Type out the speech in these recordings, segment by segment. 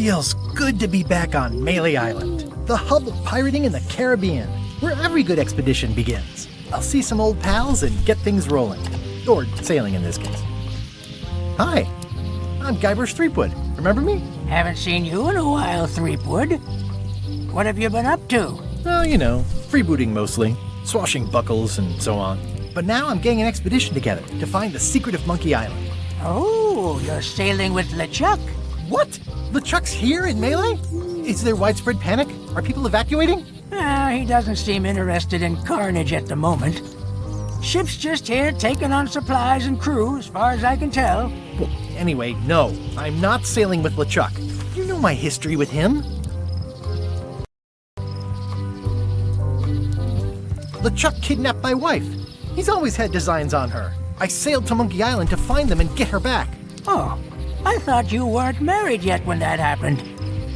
Feels good to be back on Melee Island, the hub of pirating in the Caribbean, where every good expedition begins. I'll see some old pals and get things rolling. Or sailing in this case. Hi, I'm Guybrush Threepwood. Remember me? Haven't seen you in a while, Threepwood. What have you been up to? Oh, you know, freebooting mostly, swashing buckles and so on. But now I'm getting an expedition together to find the secret of Monkey Island. Oh, you're sailing with LeChuck? What? LeChuck's here in Melee? Is there widespread panic? Are people evacuating? He doesn't seem interested in carnage at the moment. Ship's just here taking on supplies and crew, as far as I can tell. Well, anyway, no, I'm not sailing with LeChuck. You know my history with him. LeChuck kidnapped my wife. He's always had designs on her. I sailed to Monkey Island to find them and get her back. Oh, I thought you weren't married yet when that happened.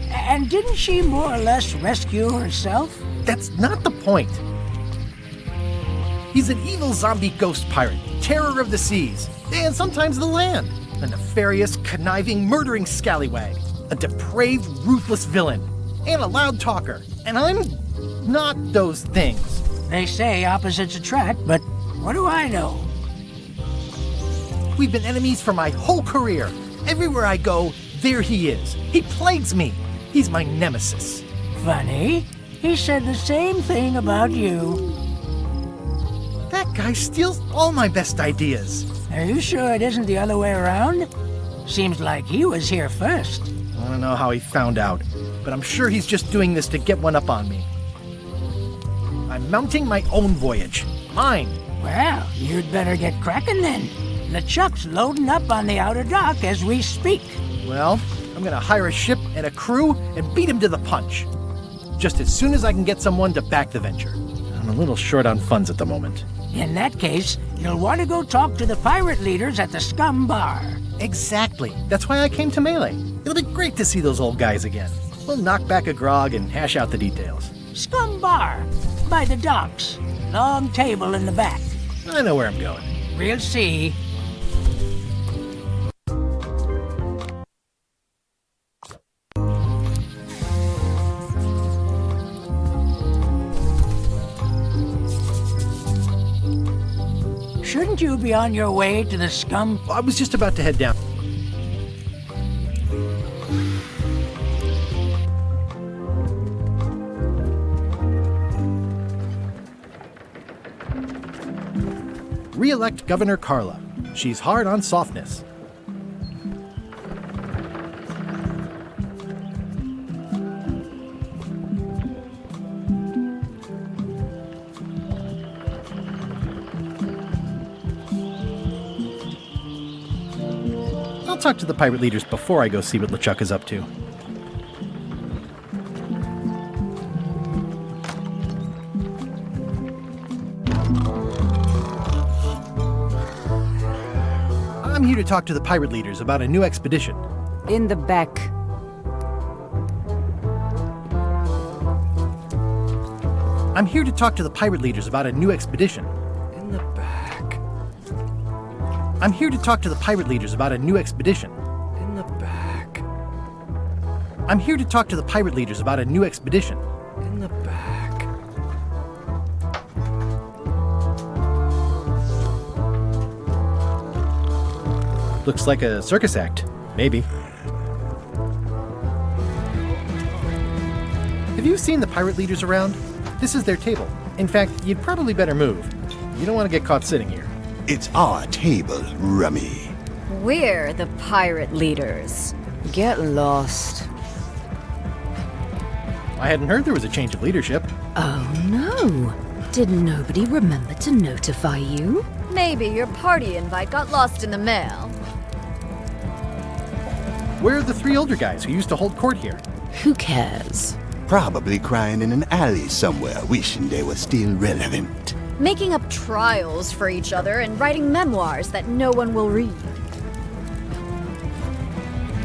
And didn't she more or less rescue herself? That's not the point. He's an evil zombie ghost pirate, terror of the seas, and sometimes the land. A nefarious, conniving, murdering scallywag. A depraved, ruthless villain. And a loud talker. And I'm not those things. They say opposites attract, but what do I know? We've been enemies for my whole career. Everywhere I go, there he is. He plagues me. He's my nemesis. Funny. He said the same thing about you. That guy steals all my best ideas. Are you sure it isn't the other way around? Seems like he was here first. I don't know how he found out, but I'm sure he's just doing this to get one up on me. I'm mounting my own voyage. Mine. Well, you'd better get cracking then. LeChuck's loading up on the outer dock as we speak. Well, I'm gonna hire a ship and a crew and beat him to the punch. Just as soon as I can get someone to back the venture. I'm a little short on funds at the moment. In that case, you'll want to go talk to the pirate leaders at the Scum Bar. Exactly. That's why I came to Melee. It'll be great to see those old guys again. We'll knock back a grog and hash out the details. Scum Bar, by the docks. Long table in the back. I know where I'm going. We'll see. Shouldn't you be on your way to the Scum? I was just about to head down. Re-elect Governor Carla. She's hard on softness. I'll talk to the pirate leaders before I go see what LeChuck is up to. I'm here to talk to the pirate leaders about a new expedition. In the back. I'm here to talk to the pirate leaders about a new expedition. In the back. I'm here to talk to the pirate leaders about a new expedition. In the back. I'm here to talk to the pirate leaders about a new expedition. In the back. Looks like a circus act. Maybe. Have you seen the pirate leaders around? This is their table. In fact, you'd probably better move. You don't want to get caught sitting here. It's our table, Rummy. We're the pirate leaders. Get lost. I hadn't heard there was a change of leadership. Oh no! Did nobody remember to notify you? Maybe your party invite got lost in the mail. Where are the three older guys who used to hold court here? Who cares? Probably crying in an alley somewhere, wishing they were still relevant. Making up trials for each other and writing memoirs that no one will read.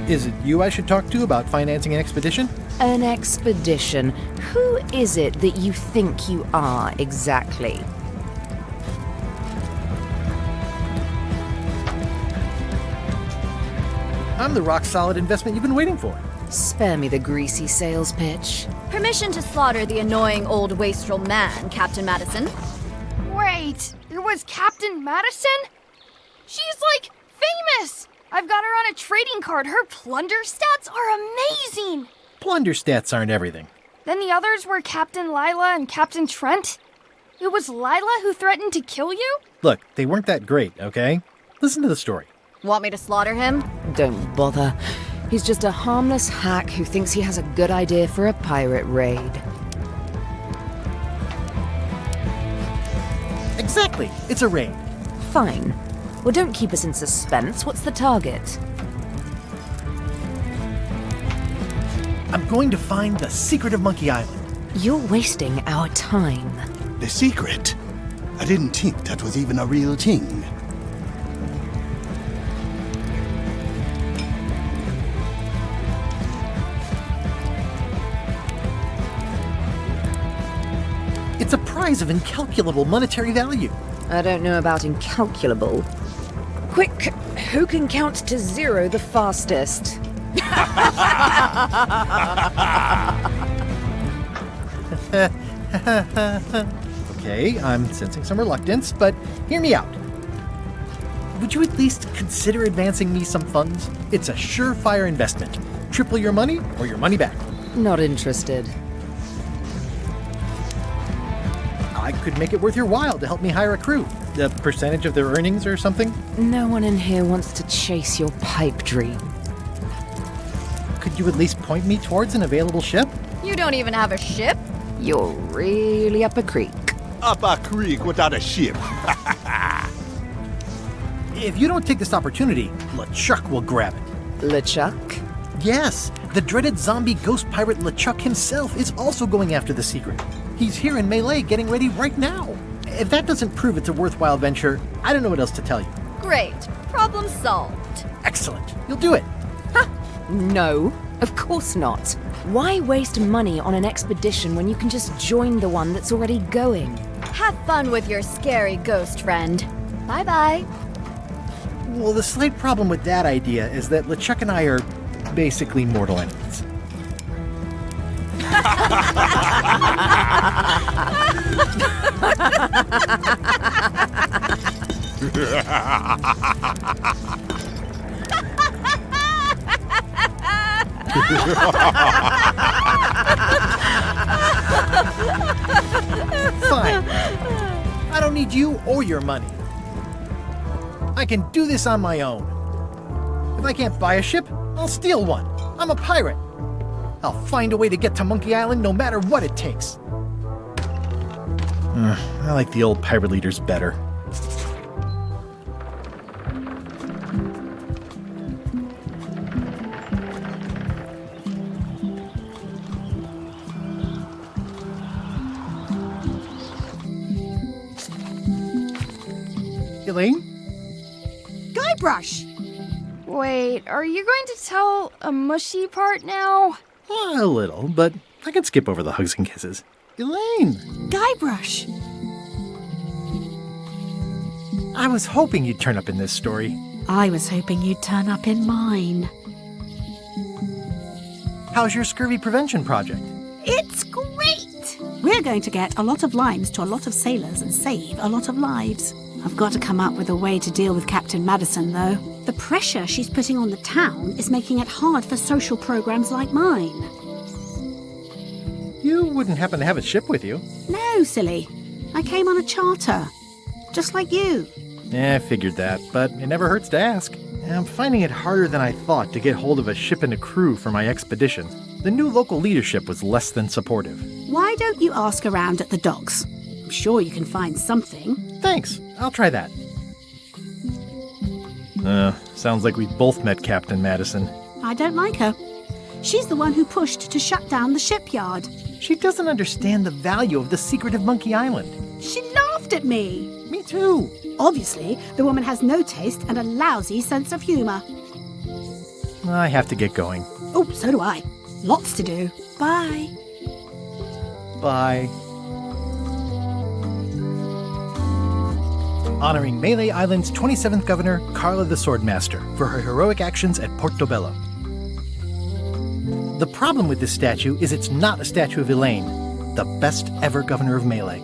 Is it you I should talk to about financing an expedition? An expedition? Who is it that you think you are, exactly? I'm the rock-solid investment you've been waiting for. Spare me the greasy sales pitch. Permission to slaughter the annoying old wastrel man, Captain Madison. Wait, there was Captain Madison? She's, like, famous! I've got her on a trading card. Her plunder stats are amazing! Plunder stats aren't everything. Then the others were Captain Lila and Captain Trent? It was Lila who threatened to kill you? Look, they weren't that great, okay? Listen to the story. Want me to slaughter him? Don't bother. He's just a harmless hack who thinks he has a good idea for a pirate raid. Exactly. It's a raid. Fine. Well, don't keep us in suspense. What's the target? I'm going to find the secret of Monkey Island. You're wasting our time. The secret? I didn't think that was even a real thing. It's a prize of incalculable monetary value. I don't know about incalculable. Quick, who can count to 0 the fastest? Okay, I'm sensing some reluctance, but hear me out. Would you at least consider advancing me some funds? It's a surefire investment. Triple your money or your money back. Not interested. I could make it worth your while to help me hire a crew. A percentage of their earnings or something? No one in here wants to chase your pipe dream. Could you at least point me towards an available ship? You don't even have a ship? You're really up a creek. Up a creek without a ship. If you don't take this opportunity, LeChuck will grab it. LeChuck? Yes, the dreaded zombie ghost pirate LeChuck himself is also going after the secret. He's here in Melee getting ready right now. If that doesn't prove it's a worthwhile venture, I don't know what else to tell you. Great. Problem solved. Excellent. You'll do it. No, of course not. Why waste money on an expedition when you can just join the one that's already going? Have fun with your scary ghost friend. Bye-bye. Well, the slight problem with that idea is that LeChuck and I are basically mortal enemies. Fine. I don't need you or your money. I can do this on my own. If I can't buy a ship, I'll steal one. I'm a pirate. I'll find a way to get to Monkey Island no matter what it takes. I like the old pirate leaders better. Elaine? Guybrush! Wait, are you going to tell a mushy part now? A little, but I can skip over the hugs and kisses. Elaine! Guybrush! I was hoping you'd turn up in this story. I was hoping you'd turn up in mine. How's your scurvy prevention project? It's great! We're going to get a lot of limes to a lot of sailors and save a lot of lives. I've got to come up with a way to deal with Captain Madison, though. The pressure she's putting on the town is making it hard for social programs like mine. You wouldn't happen to have a ship with you. No, silly. I came on a charter. Just like you. Yeah, I figured that, but it never hurts to ask. I'm finding it harder than I thought to get hold of a ship and a crew for my expedition. The new local leadership was less than supportive. Why don't you ask around at the docks? I'm sure you can find something. Thanks, I'll try that. Sounds like we both met Captain Madison. I don't like her. She's the one who pushed to shut down the shipyard. She doesn't understand the value of the secret of Monkey Island. She laughed at me. Me too. Obviously, the woman has no taste and a lousy sense of humor. I have to get going. Oh, so do I. Lots to do. Bye. Bye. Honoring Melee Island's 27th Governor, Carla the Swordmaster, for her heroic actions at Portobello. The problem with this statue is it's not a statue of Elaine, the best ever governor of Melee.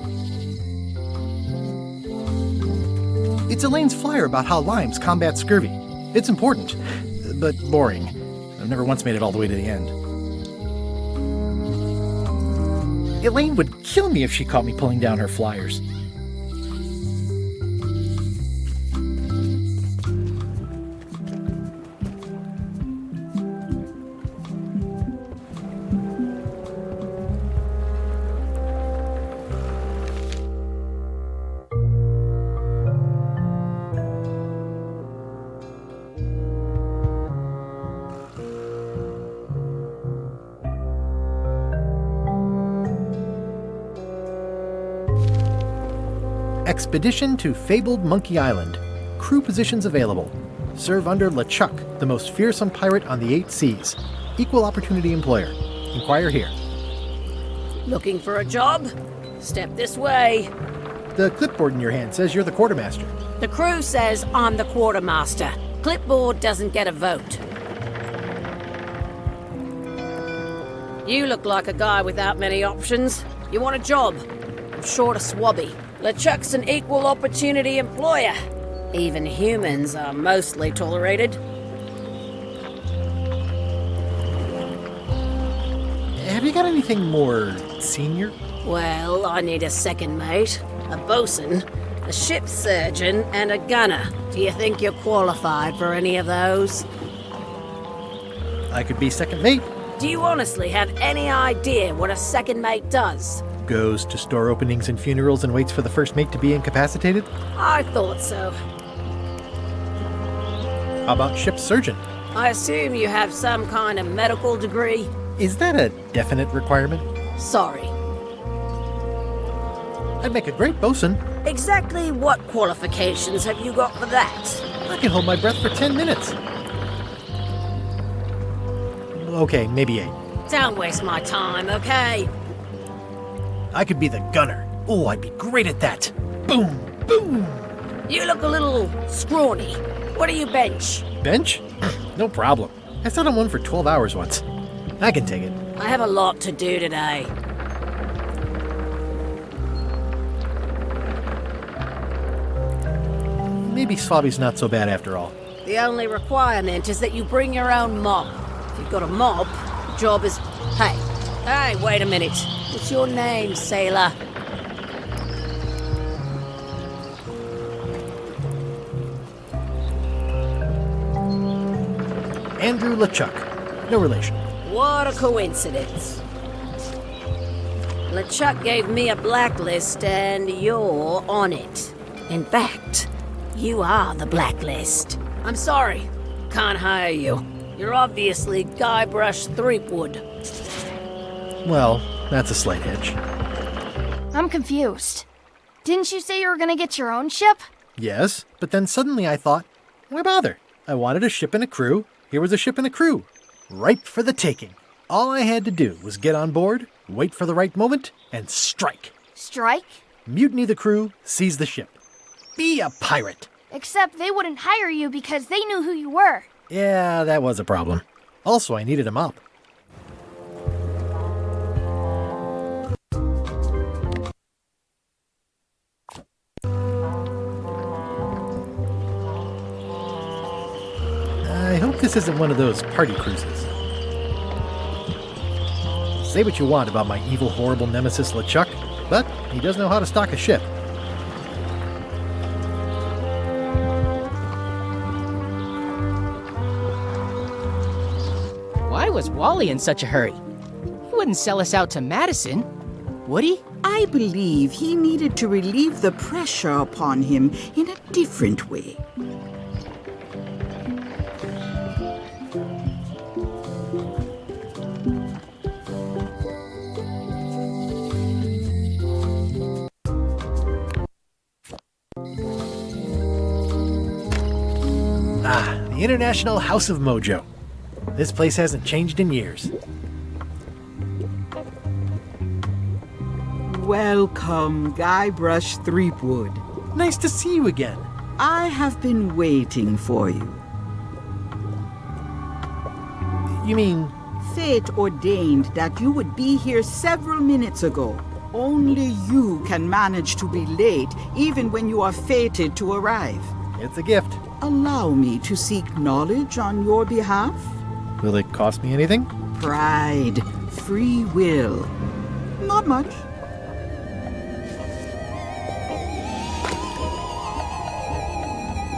It's Elaine's flyer about how limes combat scurvy. It's important, but boring. I've never once made it all the way to the end. Elaine would kill me if she caught me pulling down her flyers. Expedition to fabled Monkey Island. Crew positions available. Serve under LeChuck, the most fearsome pirate on the 8 seas. Equal opportunity employer. Inquire here. Looking for a job? Step this way. The clipboard in your hand says you're the quartermaster. The crew says I'm the quartermaster. Clipboard doesn't get a vote. You look like a guy without many options. You want a job? I'm short a swabby. LeChuck's an equal opportunity employer. Even humans are mostly tolerated. Have you got anything more senior? Well, I need a second mate, a bosun, a ship surgeon, and a gunner. Do you think you're qualified for any of those? I could be second mate. Do you honestly have any idea what a second mate does? Goes to store openings and funerals and waits for the first mate to be incapacitated? I thought so. How about ship surgeon? I assume you have some kind of medical degree? Is that a definite requirement? Sorry. I'd make a great bosun. Exactly what qualifications have you got for that? I can hold my breath for 10 minutes. Okay, maybe 8. Don't waste my time, okay? I could be the gunner. Oh, I'd be great at that. Boom, boom. You look a little scrawny. What do you bench? Bench? No problem. I sat on one for 12 hours once. I can take it. I have a lot to do today. Maybe Swabby's not so bad after all. The only requirement is that you bring your own mop. If you've got a mop, the job is... Hey, wait a minute. What's your name, sailor? Andrew LeChuck. No relation. What a coincidence. LeChuck gave me a blacklist and you're on it. In fact, you are the blacklist. I'm sorry. Can't hire you. You're obviously Guybrush Threepwood. Well, that's a slight hitch. I'm confused. Didn't you say you were gonna get your own ship? Yes, but then suddenly I thought, why bother? I wanted a ship and a crew. Here was a ship and a crew. Ripe for the taking. All I had to do was get on board, wait for the right moment, and strike. Strike? Mutiny the crew, seize the ship. Be a pirate. Except they wouldn't hire you because they knew who you were. Yeah, that was a problem. Also, I needed a mop. I hope this isn't one of those party cruises. Say what you want about my evil, horrible nemesis LeChuck, but he does know how to stock a ship. Why was Wally in such a hurry? He wouldn't sell us out to Madison, would he? I believe he needed to relieve the pressure upon him in a different way. The International House of Mojo. This place hasn't changed in years. Welcome, Guybrush Threepwood. Nice to see you again. I have been waiting for you. You mean... fate ordained that you would be here several minutes ago. Only you can manage to be late, even when you are fated to arrive. It's a gift. Allow me to seek knowledge on your behalf. Will it cost me anything? Pride, free will. Not much.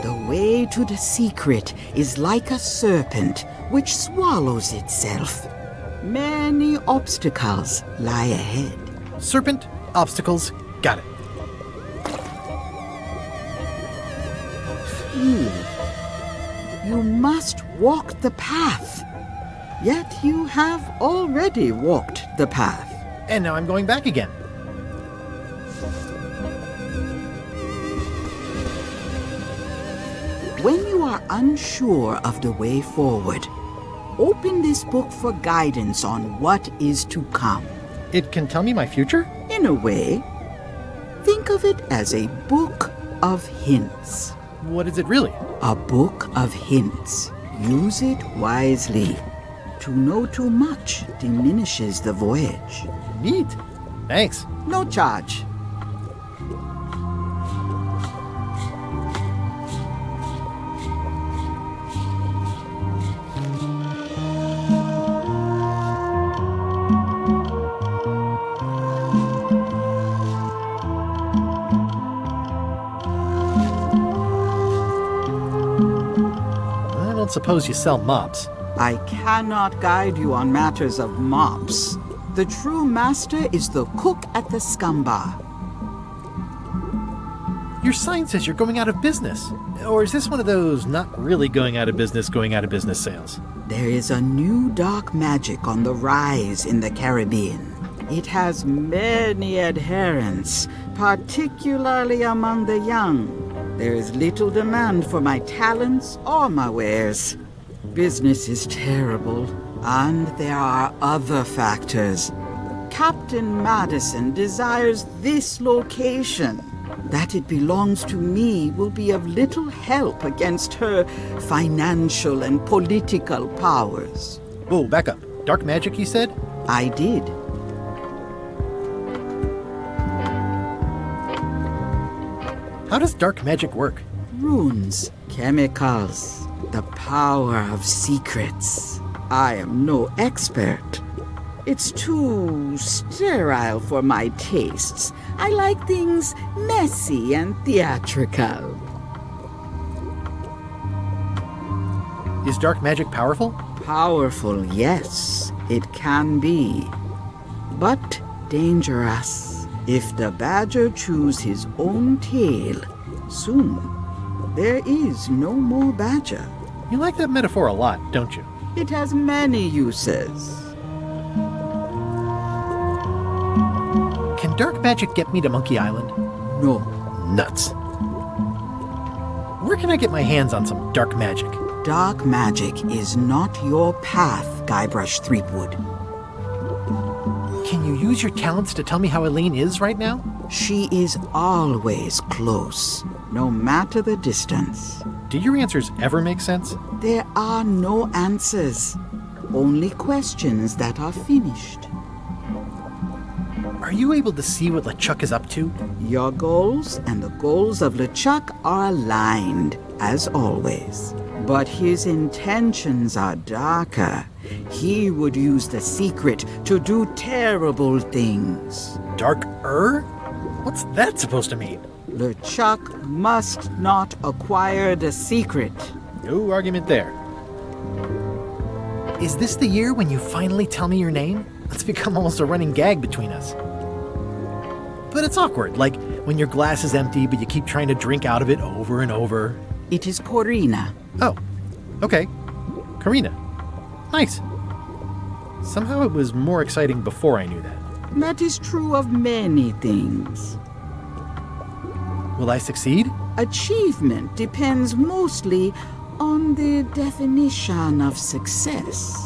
The way to the secret is like a serpent which swallows itself. Many obstacles lie ahead. Serpent, obstacles, got it. You must walk the path. Yet you have already walked the path. And now I'm going back again. When you are unsure of the way forward, open this book for guidance on what is to come. It can tell me my future? In a way, think of it as a book of hints. What is it really? A book of hints. Use it wisely. To know too much diminishes the voyage. Neat. Thanks. No charge. I don't suppose you sell mops. I cannot guide you on matters of mops. The true master is the cook at the scum bar. Your sign says you're going out of business. Or is this one of those not really going out of business sales? There is a new dark magic on the rise in the Caribbean. It has many adherents, particularly among the young. There is little demand for my talents or my wares. Business is terrible, and there are other factors. Captain Madison desires this location. That it belongs to me will be of little help against her financial and political powers. Whoa, back up. Dark magic, you said? I did. How does dark magic work? Runes, chemicals, the power of secrets. I am no expert. It's too sterile for my tastes. I like things messy and theatrical. Is dark magic powerful? Powerful, yes, it can be. But dangerous. If the badger chews his own tail, soon there is no more badger. You like that metaphor a lot, don't you? It has many uses. Can dark magic get me to Monkey Island? No. Nuts. Where can I get my hands on some dark magic? Dark magic is not your path, Guybrush Threepwood. Can you use your talents to tell me how Elaine is right now? She is always close, no matter the distance. Do your answers ever make sense? There are no answers, only questions that are finished. Are you able to see what LeChuck is up to? Your goals and the goals of LeChuck are aligned, as always. But his intentions are darker. He would use the secret to do terrible things. Dark-er? What's that supposed to mean? LeChuck must not acquire the secret. No argument there. Is this the year when you finally tell me your name? It's become almost a running gag between us. But it's awkward, like when your glass is empty but you keep trying to drink out of it over and over. It is Corina. Oh, okay. Karina. Nice. Somehow it was more exciting before I knew that. That is true of many things. Will I succeed? Achievement depends mostly on the definition of success.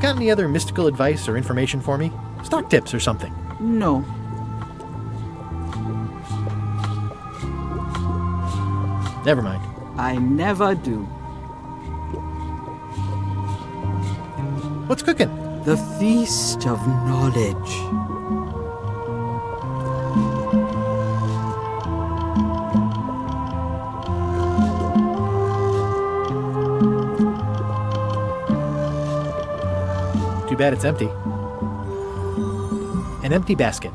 Got any other mystical advice or information for me? Stock tips or something? No. Never mind. I never do. What's cooking? The feast of knowledge. Too bad it's empty. An empty basket.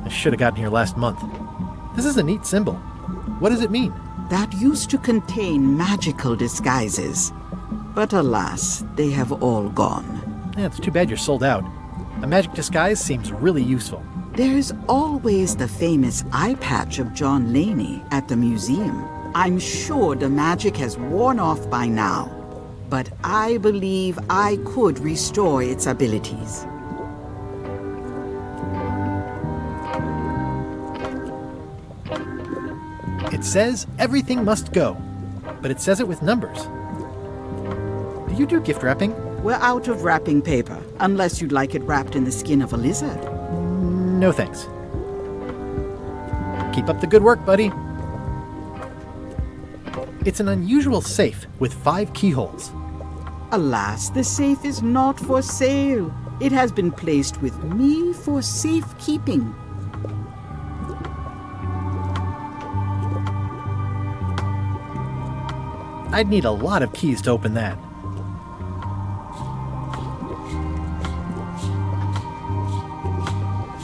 I should have gotten here last month. This is a neat symbol. What does it mean? That used to contain magical disguises. But alas, they have all gone. Yeah, it's too bad you're sold out. A magic disguise seems really useful. There's always the famous eye patch of John Laney at the museum. I'm sure the magic has worn off by now, but I believe I could restore its abilities. It says everything must go, but it says it with numbers. Do you do gift wrapping? We're out of wrapping paper, unless you'd like it wrapped in the skin of a lizard. No thanks. Keep up the good work, buddy. It's an unusual safe with 5 keyholes. Alas, the safe is not for sale. It has been placed with me for safekeeping. I'd need a lot of keys to open that.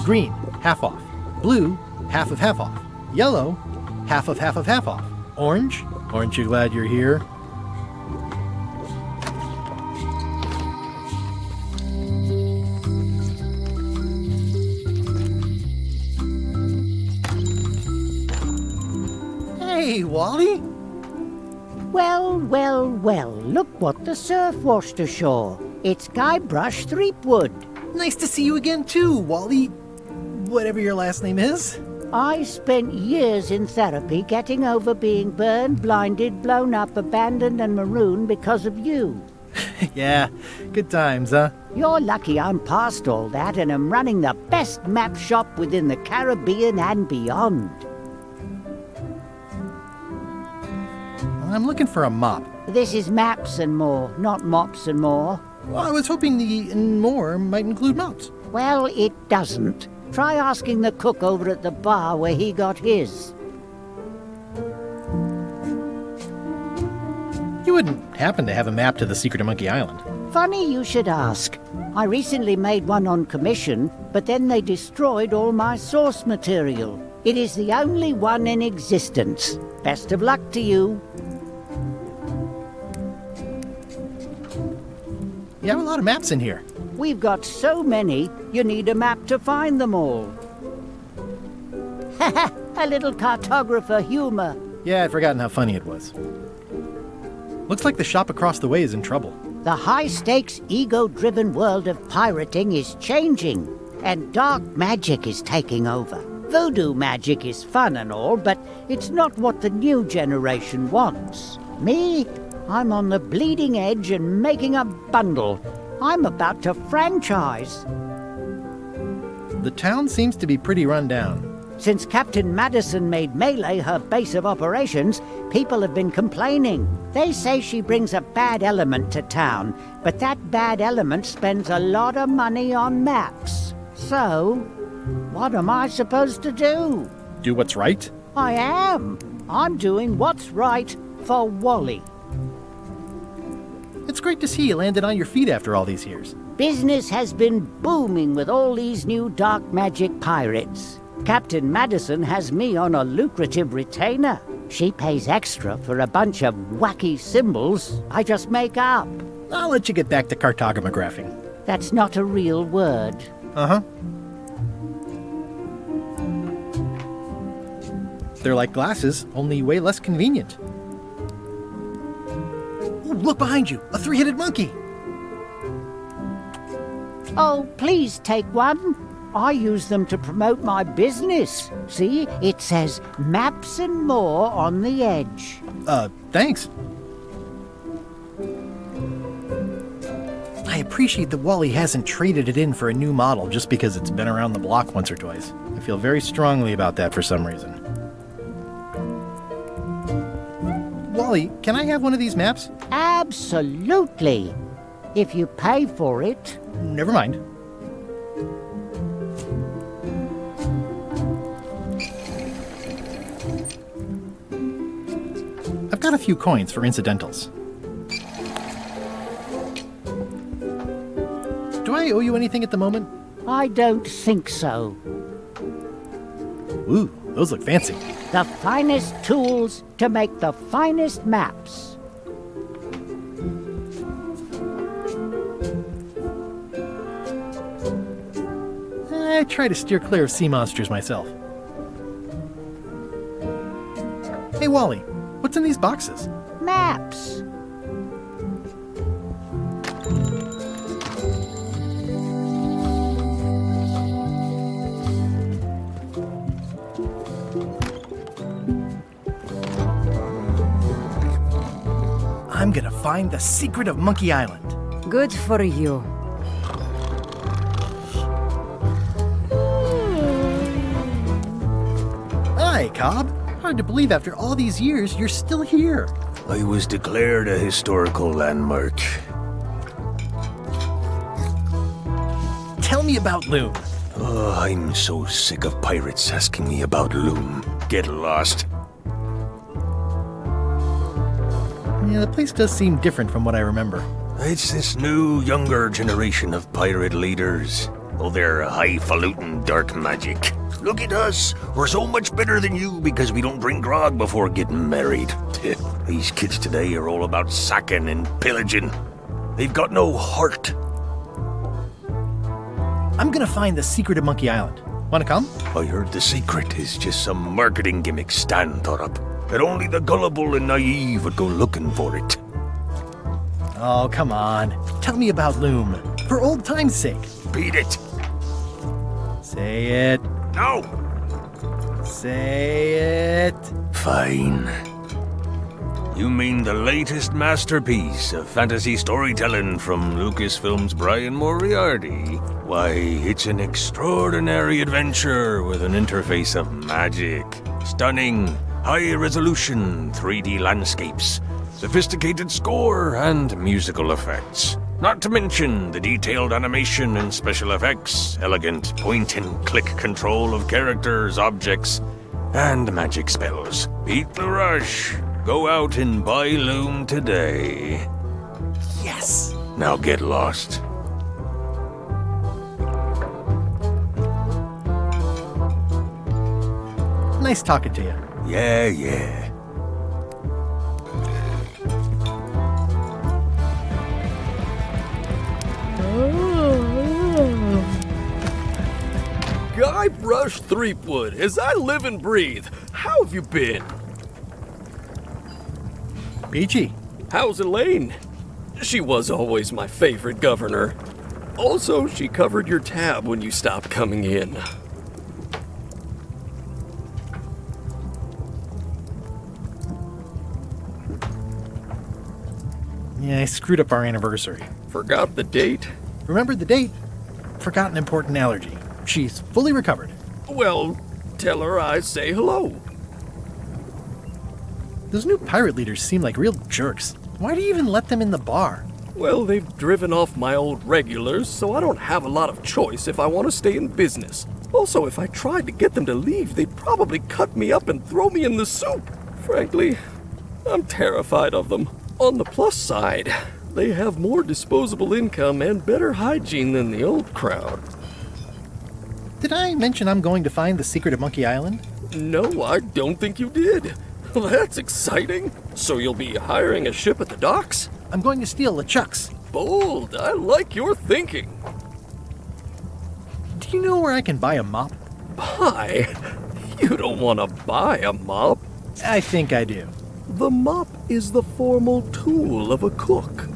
Green, half off. Blue, half of half off. Yellow, half of half of half off. Orange, aren't you glad you're here? Hey, Wally! Well, well, well, look what the surf washed ashore. It's Guybrush Threepwood. Nice to see you again too, Wally. Whatever your last name is. I spent years in therapy getting over being burned, blinded, blown up, abandoned and marooned because of you. Yeah, good times, huh? You're lucky I'm past all that and am running the best map shop within the Caribbean and beyond. I'm looking for a mop. This is maps and more, not mops and more. Well, I was hoping the and more might include mops. Well, it doesn't. Try asking the cook over at the bar where he got his. You wouldn't happen to have a map to the secret of Monkey Island. Funny you should ask. I recently made one on commission, but then they destroyed all my source material. It is the only one in existence. Best of luck to you. You have a lot of maps in here. We've got so many, you need a map to find them all. Haha, a little cartographer humor. Yeah, I'd forgotten how funny it was. Looks like the shop across the way is in trouble. The high-stakes, ego-driven world of pirating is changing, and dark magic is taking over. Voodoo magic is fun and all, but it's not what the new generation wants. Me? I'm on the bleeding edge and making a bundle. I'm about to franchise. The town seems to be pretty run down. Since Captain Madison made Melee her base of operations, people have been complaining. They say she brings a bad element to town, but that bad element spends a lot of money on maps. So, what am I supposed to do? Do what's right? I am. I'm doing what's right for Wally. It's great to see you landed on your feet after all these years. Business has been booming with all these new dark magic pirates. Captain Madison has me on a lucrative retainer. She pays extra for a bunch of wacky symbols I just make up. I'll let you get back to cartographing. That's not a real word. Uh-huh. They're like glasses, only way less convenient. Ooh, look behind you! A 3-headed monkey! Oh, please take one. I use them to promote my business. See, it says maps and more on the edge. Thanks. I appreciate that Wally hasn't traded it in for a new model just because it's been around the block once or twice. I feel very strongly about that for some reason. Wally, can I have one of these maps? Absolutely. if you pay for it. Never mind. I've got a few coins for incidentals. Do I owe you anything at the moment? I don't think so. Ooh, those look fancy. The finest tools to make the finest maps. I try to steer clear of sea monsters myself. Hey, Wally, what's in these boxes? Maps. I'm gonna find the secret of Monkey Island. Good for you. Hi, Cobb. Hard to believe after all these years you're still here. I was declared a historical landmark. Tell me about Loom. Oh, I'm so sick of pirates asking me about Loom. Get lost. Yeah, the place does seem different from what I remember. It's this new, younger generation of pirate leaders. Oh, they're highfalutin dark magic. Look at us. We're so much better than you because we don't drink grog before getting married. These kids today are all about sacking and pillaging. They've got no heart. I'm gonna find the secret of Monkey Island. Wanna come? I heard the secret is just some marketing gimmick Stan thought up. That only the gullible and naive would go looking for it. Oh, come on. Tell me about Loom. For old time's sake. Beat it. Say it. No. Say it. Fine. You mean the latest masterpiece of fantasy storytelling from Lucasfilm's Brian Moriarty? Why, it's an extraordinary adventure with an interface of magic. Stunning, high-resolution 3D landscapes, sophisticated score, and musical effects. Not to mention the detailed animation and special effects, elegant point-and-click control of characters, objects, and magic spells. Beat the rush. Go out and buy Loom today. Yes! Now get lost. Nice talking to you. Yeah. Guybrush Threepwood, as I live and breathe, how have you been? Peachy. How's Elaine? She was always my favorite governor. Also, she covered your tab when you stopped coming in. Yeah, I screwed up our anniversary. Forgot the date? Remembered the date. Forgot an important allergy. She's fully recovered. Well, tell her I say hello. Those new pirate leaders seem like real jerks. Why do you even let them in the bar? Well, they've driven off my old regulars, so I don't have a lot of choice if I want to stay in business. Also, if I tried to get them to leave, they'd probably cut me up and throw me in the soup. Frankly, I'm terrified of them. On the plus side, they have more disposable income and better hygiene than the old crowd. Did I mention I'm going to find the secret of Monkey Island? No, I don't think you did. That's exciting. So you'll be hiring a ship at the docks? I'm going to steal LeChuck's. Bold. I like your thinking. Do you know where I can buy a mop? Buy? You don't want to buy a mop. I think I do. The mop is the formal tool of a cook.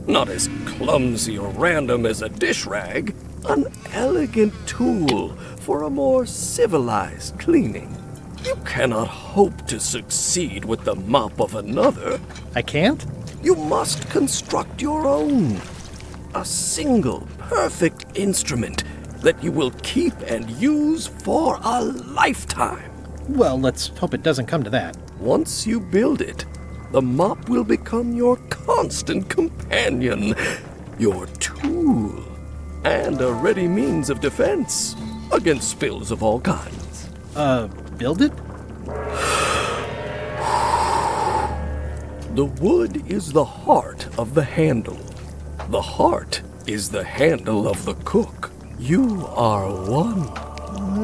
Not as clumsy or random as a dish rag. An elegant tool for a more civilized cleaning. You cannot hope to succeed with the mop of another. I can't? You must construct your own. A single, perfect instrument that you will keep and use for a lifetime. Well, let's hope it doesn't come to that. Once you build it, the mop will become your constant companion. your tool, and a ready means of defense against spills of all kinds. Build it? The wood is the heart of the handle. The heart is the handle of the cook. You are one.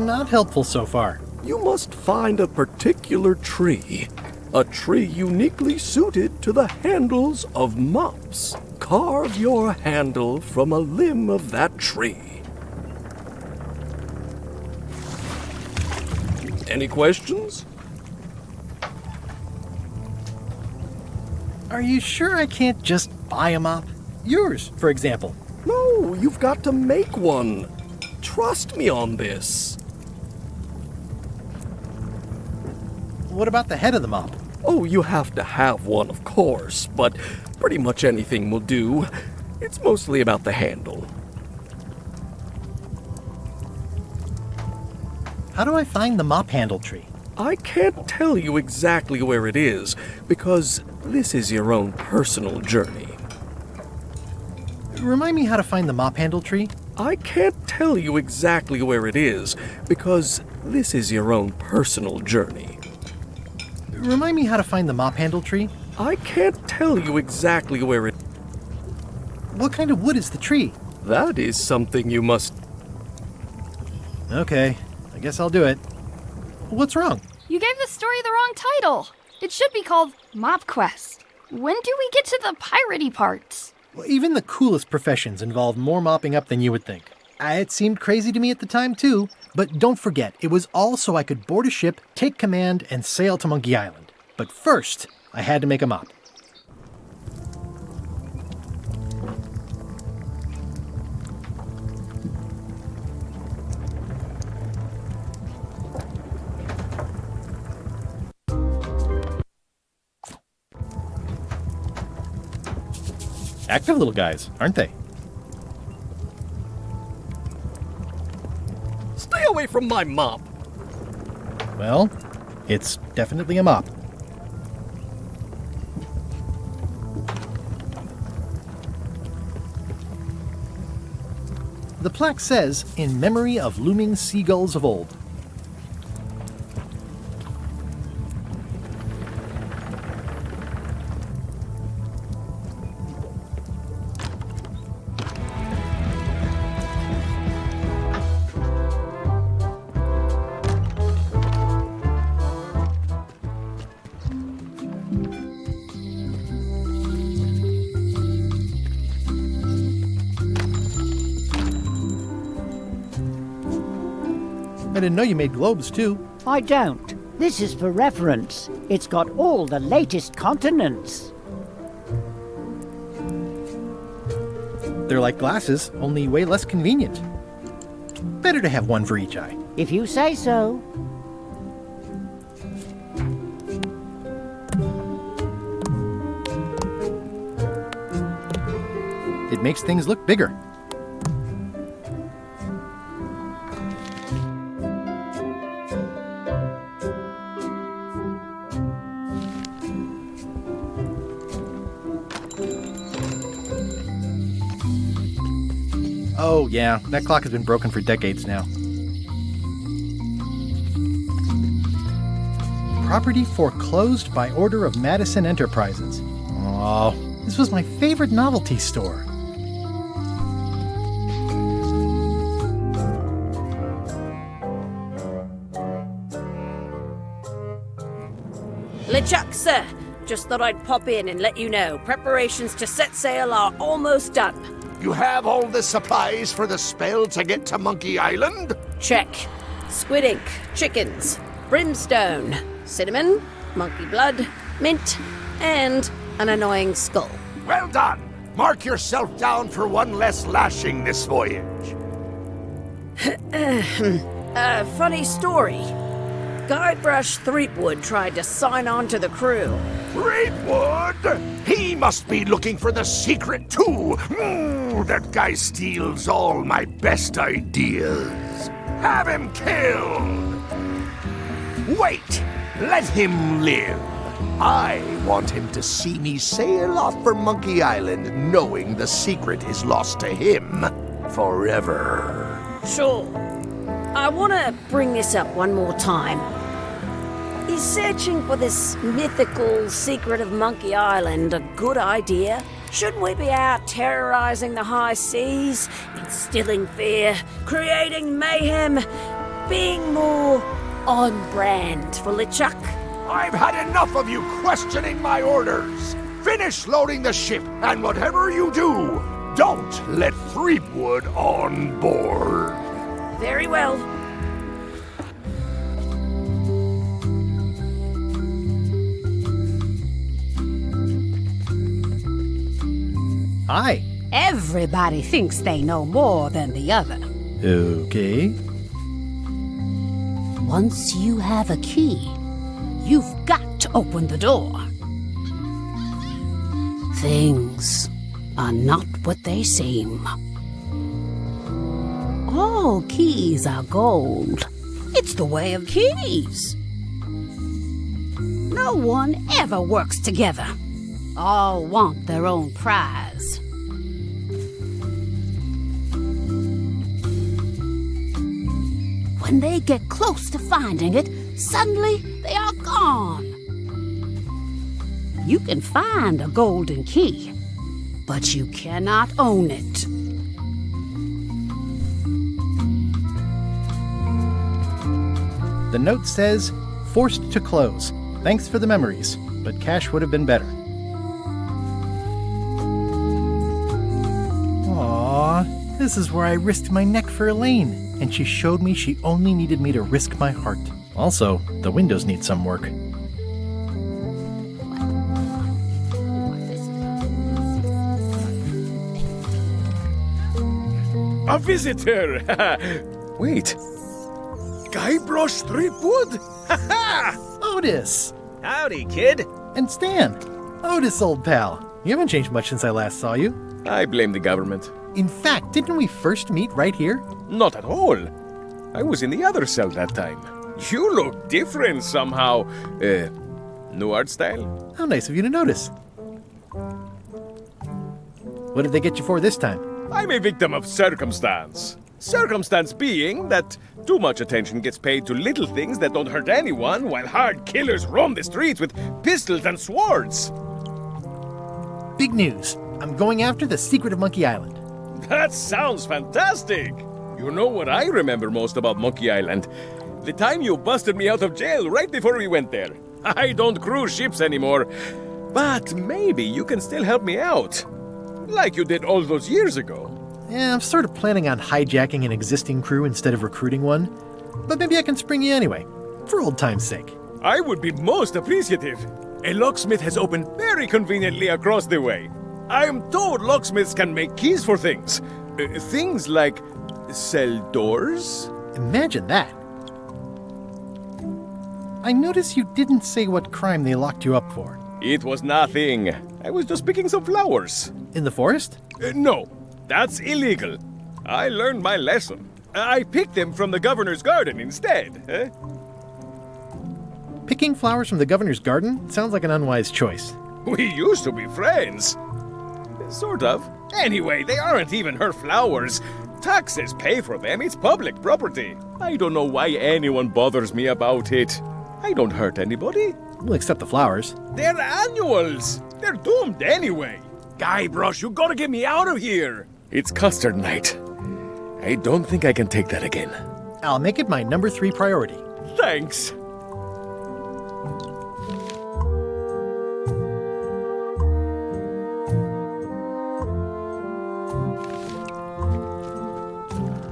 Not helpful so far. You must find a particular tree. A tree uniquely suited to the handles of mops. Carve your handle from a limb of that tree. Any questions? Are you sure I can't just buy a mop? Yours, for example. No, you've got to make one. Trust me on this. What about the head of the mop? Oh, you have to have one, of course, but pretty much anything will do. It's mostly about the handle. How do I find the mop handle tree? I can't tell you exactly where it is, because this is your own personal journey. Remind me how to find the mop handle tree? I can't tell you exactly where it is, because this is your own personal journey. Remind me how to find the mop handle tree? I can't tell you exactly where it... What kind of wood is the tree? That is something you must... Okay, I guess I'll do it. What's wrong? You gave the story the wrong title. It should be called Mop Quest. When do we get to the piratey parts? Well, even the coolest professions involve more mopping up than you would think. It seemed crazy to me at the time, too. But don't forget, it was all so I could board a ship, take command, and sail to Monkey Island. But first, I had to make a mop. Active little guys, aren't they? Stay away from my mop! Well, it's definitely a mop. The plaque says, "In memory of looming seagulls of old." I didn't know you made globes, too. I don't. This is for reference. It's got all the latest continents. They're like glasses, only way less convenient. Better to have one for each eye. If you say so. It makes things look bigger. Oh, yeah, that clock has been broken for decades now. Property foreclosed by order of Madison Enterprises. Oh, this was my favorite novelty store. LeChuck, sir. Just thought I'd pop in and let you know. Preparations to set sail are almost done. You have all the supplies for the spell to get to Monkey Island? Check. Squid ink, chickens, brimstone, cinnamon, monkey blood, mint, and an annoying skull. Well done! Mark yourself down for one less lashing this voyage. Funny story. Guybrush Threepwood tried to sign on to the crew. Threepwood? He must be looking for the secret too. That guy steals all my best ideas. Have him killed! Wait! Let him live. I want him to see me sail off for Monkey Island knowing the secret is lost to him forever. Sure. I want to bring this up one more time. Is searching for this mythical secret of Monkey Island a good idea? Shouldn't we be out terrorizing the high seas, instilling fear, creating mayhem, being more on brand for LeChuck? I've had enough of you questioning my orders. Finish loading the ship, and whatever you do, don't let Threepwood on board. Very well. Hi. Everybody thinks they know more than the other. Okay. Once you have a key, you've got to open the door. Things are not what they seem. All keys are gold. It's the way of keys. No one ever works together. All want their own prize. When they get close to finding it, suddenly they are gone. You can find a golden key, but you cannot own it. The note says, forced to close. Thanks for the memories, but cash would have been better. Aww, this is where I risked my neck for Elaine, and she showed me she only needed me to risk my heart. Also, the windows need some work. A visitor! Wait. Guybrush Threepwood? Otis! Howdy, kid. And Stan. Otis, old pal. You haven't changed much since I last saw you. I blame the government. In fact, didn't we first meet right here? Not at all. I was in the other cell that time. You look different somehow. New art style? How nice of you to notice. What did they get you for this time? I'm a victim of circumstance. Circumstance being that too much attention gets paid to little things that don't hurt anyone, while hard killers roam the streets with pistols and swords. Big news. I'm going after the secret of Monkey Island. That sounds fantastic! You know what I remember most about Monkey Island? The time you busted me out of jail right before we went there. I don't cruise ships anymore, but maybe you can still help me out. Like you did all those years ago. Yeah, I'm sort of planning on hijacking an existing crew instead of recruiting one. But maybe I can spring you anyway, for old time's sake. I would be most appreciative. A locksmith has opened very conveniently across the way. I am told locksmiths can make keys for things. Things like cell doors? Imagine that. I notice you didn't say what crime they locked you up for. It was nothing. I was just picking some flowers. In the forest? No, that's illegal. I learned my lesson. I picked them from the governor's garden instead. Picking flowers from the governor's garden sounds like an unwise choice. We used to be friends. Sort of. Anyway, they aren't even her flowers. Taxes pay for them. It's public property. I don't know why anyone bothers me about it. I don't hurt anybody. We'll accept the flowers. They're annuals. They're doomed anyway. Guybrush, you gotta get me out of here. It's custard night. I don't think I can take that again. I'll make it my number 3 priority. Thanks.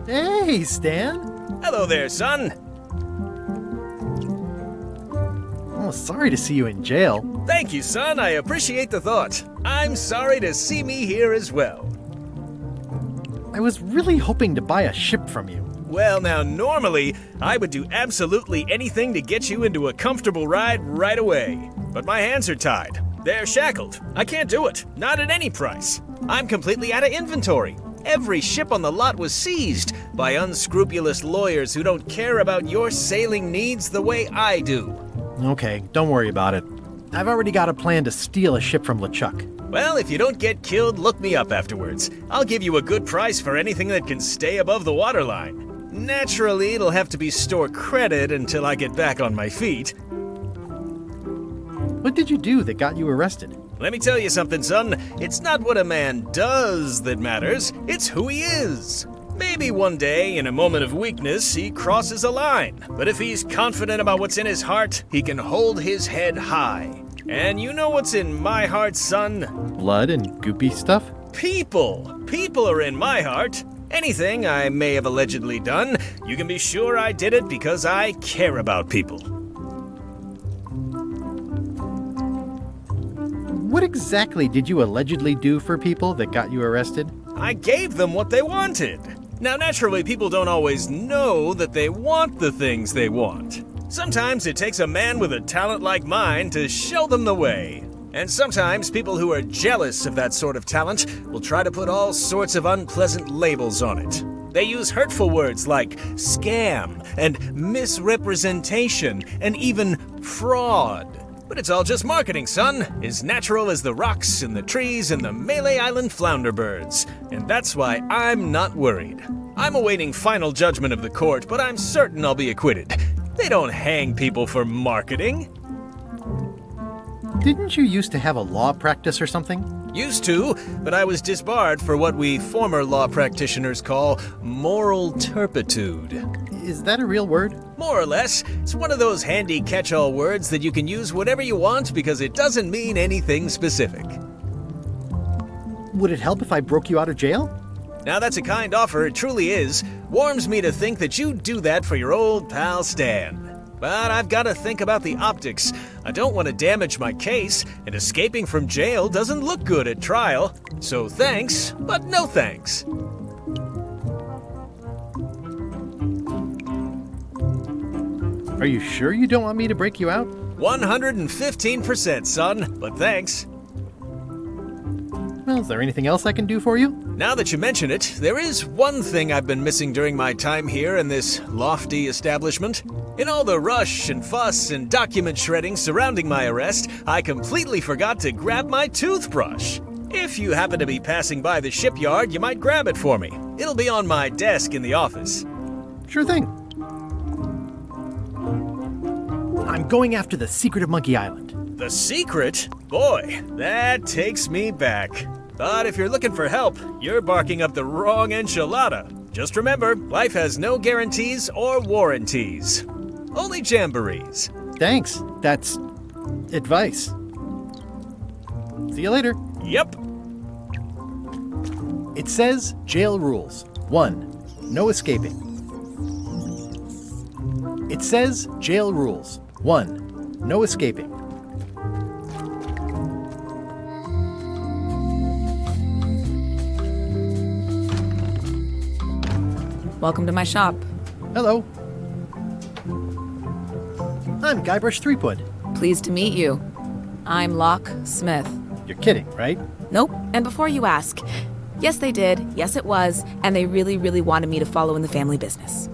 Hey, Stan. Hello there, son. Oh, sorry to see you in jail. Thank you, son. I appreciate the thought. I'm sorry to see me here as well. I was really hoping to buy a ship from you. Well, now, normally, I would do absolutely anything to get you into a comfortable ride right away. But my hands are tied. They're shackled. I can't do it. Not at any price. I'm completely out of inventory. Every ship on the lot was seized by unscrupulous lawyers who don't care about your sailing needs the way I do. Okay, don't worry about it. I've already got a plan to steal a ship from LeChuck. Well, if you don't get killed, look me up afterwards. I'll give you a good price for anything that can stay above the waterline. Naturally, it'll have to be store credit until I get back on my feet. What did you do that got you arrested? Let me tell you something, son. It's not what a man does that matters, it's who he is. Maybe one day, in a moment of weakness, he crosses a line. But if he's confident about what's in his heart, he can hold his head high. And you know what's in my heart, son? Blood and goopy stuff? People! People are in my heart. Anything I may have allegedly done, you can be sure I did it because I care about people. What exactly did you allegedly do for people that got you arrested? I gave them what they wanted. Now, naturally, people don't always know that they want the things they want. Sometimes it takes a man with a talent like mine to show them the way. And sometimes people who are jealous of that sort of talent will try to put all sorts of unpleasant labels on it. They use hurtful words like scam and misrepresentation and even fraud. But it's all just marketing, son. As natural as the rocks and the trees and the Melee Island flounder birds. And that's why I'm not worried. I'm awaiting final judgment of the court, but I'm certain I'll be acquitted. They don't hang people for marketing. Didn't you used to have a law practice or something? Used to, but I was disbarred for what we former law practitioners call moral turpitude. Is that a real word? More or less. It's one of those handy catch-all words that you can use whatever you want because it doesn't mean anything specific. Would it help if I broke you out of jail? Now that's a kind offer, it truly is. Warms me to think that you'd do that for your old pal Stan. But I've got to think about the optics. I don't want to damage my case, and escaping from jail doesn't look good at trial. So thanks, but no thanks. Are you sure you don't want me to break you out? 115%, son, but thanks. Well, is there anything else I can do for you? Now that you mention it, there is one thing I've been missing during my time here in this lofty establishment. In all the rush and fuss and document shredding surrounding my arrest, I completely forgot to grab my toothbrush. If you happen to be passing by the shipyard, you might grab it for me. It'll be on my desk in the office. Sure thing. I'm going after the secret of Monkey Island. The secret? Boy, that takes me back. But if you're looking for help, you're barking up the wrong enchilada. Just remember, life has no guarantees or warranties. Only jamborees. Thanks. That's advice. See you later. Yep. It says jail rules. 1. No escaping. It says jail rules. 1. No escaping. Welcome to my shop. Hello. I'm Guybrush Threepwood. Pleased to meet you. I'm Locksmith. You're kidding, right? Nope. And before you ask, yes they did, yes it was, and they really, really wanted me to follow in the family business.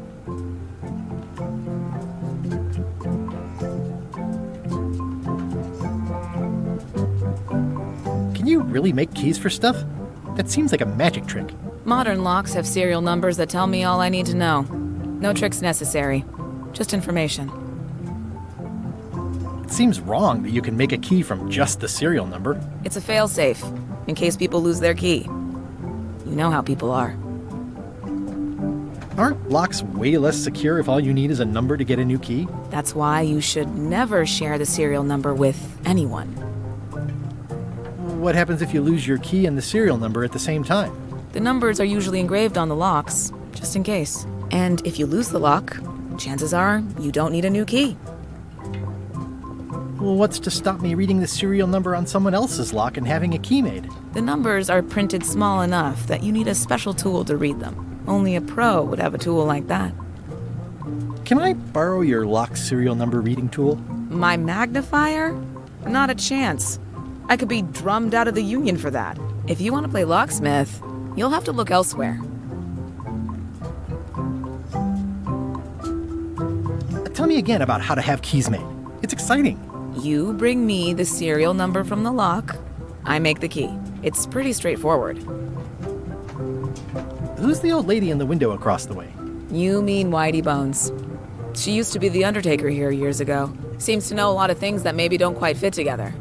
Can you really make keys for stuff? That seems like a magic trick. Modern locks have serial numbers that tell me all I need to know. No tricks necessary. Just information. It seems wrong that you can make a key from just the serial number. It's a failsafe, in case people lose their key. You know how people are. Aren't locks way less secure if all you need is a number to get a new key? That's why you should never share the serial number with anyone. What happens if you lose your key and the serial number at the same time? The numbers are usually engraved on the locks, just in case. And if you lose the lock, chances are you don't need a new key. Well, what's to stop me reading the serial number on someone else's lock and having a key made? The numbers are printed small enough that you need a special tool to read them. Only a pro would have a tool like that. Can I borrow your lock serial number reading tool? My magnifier? Not a chance. I could be drummed out of the union for that. If you want to play locksmith, you'll have to look elsewhere. Tell me again about how to have keys made. It's exciting. You bring me the serial number from the lock. I make the key. It's pretty straightforward. Who's the old lady in the window across the way? You mean Whitey Bones. She used to be the undertaker here years ago. Seems to know a lot of things that maybe don't quite fit together.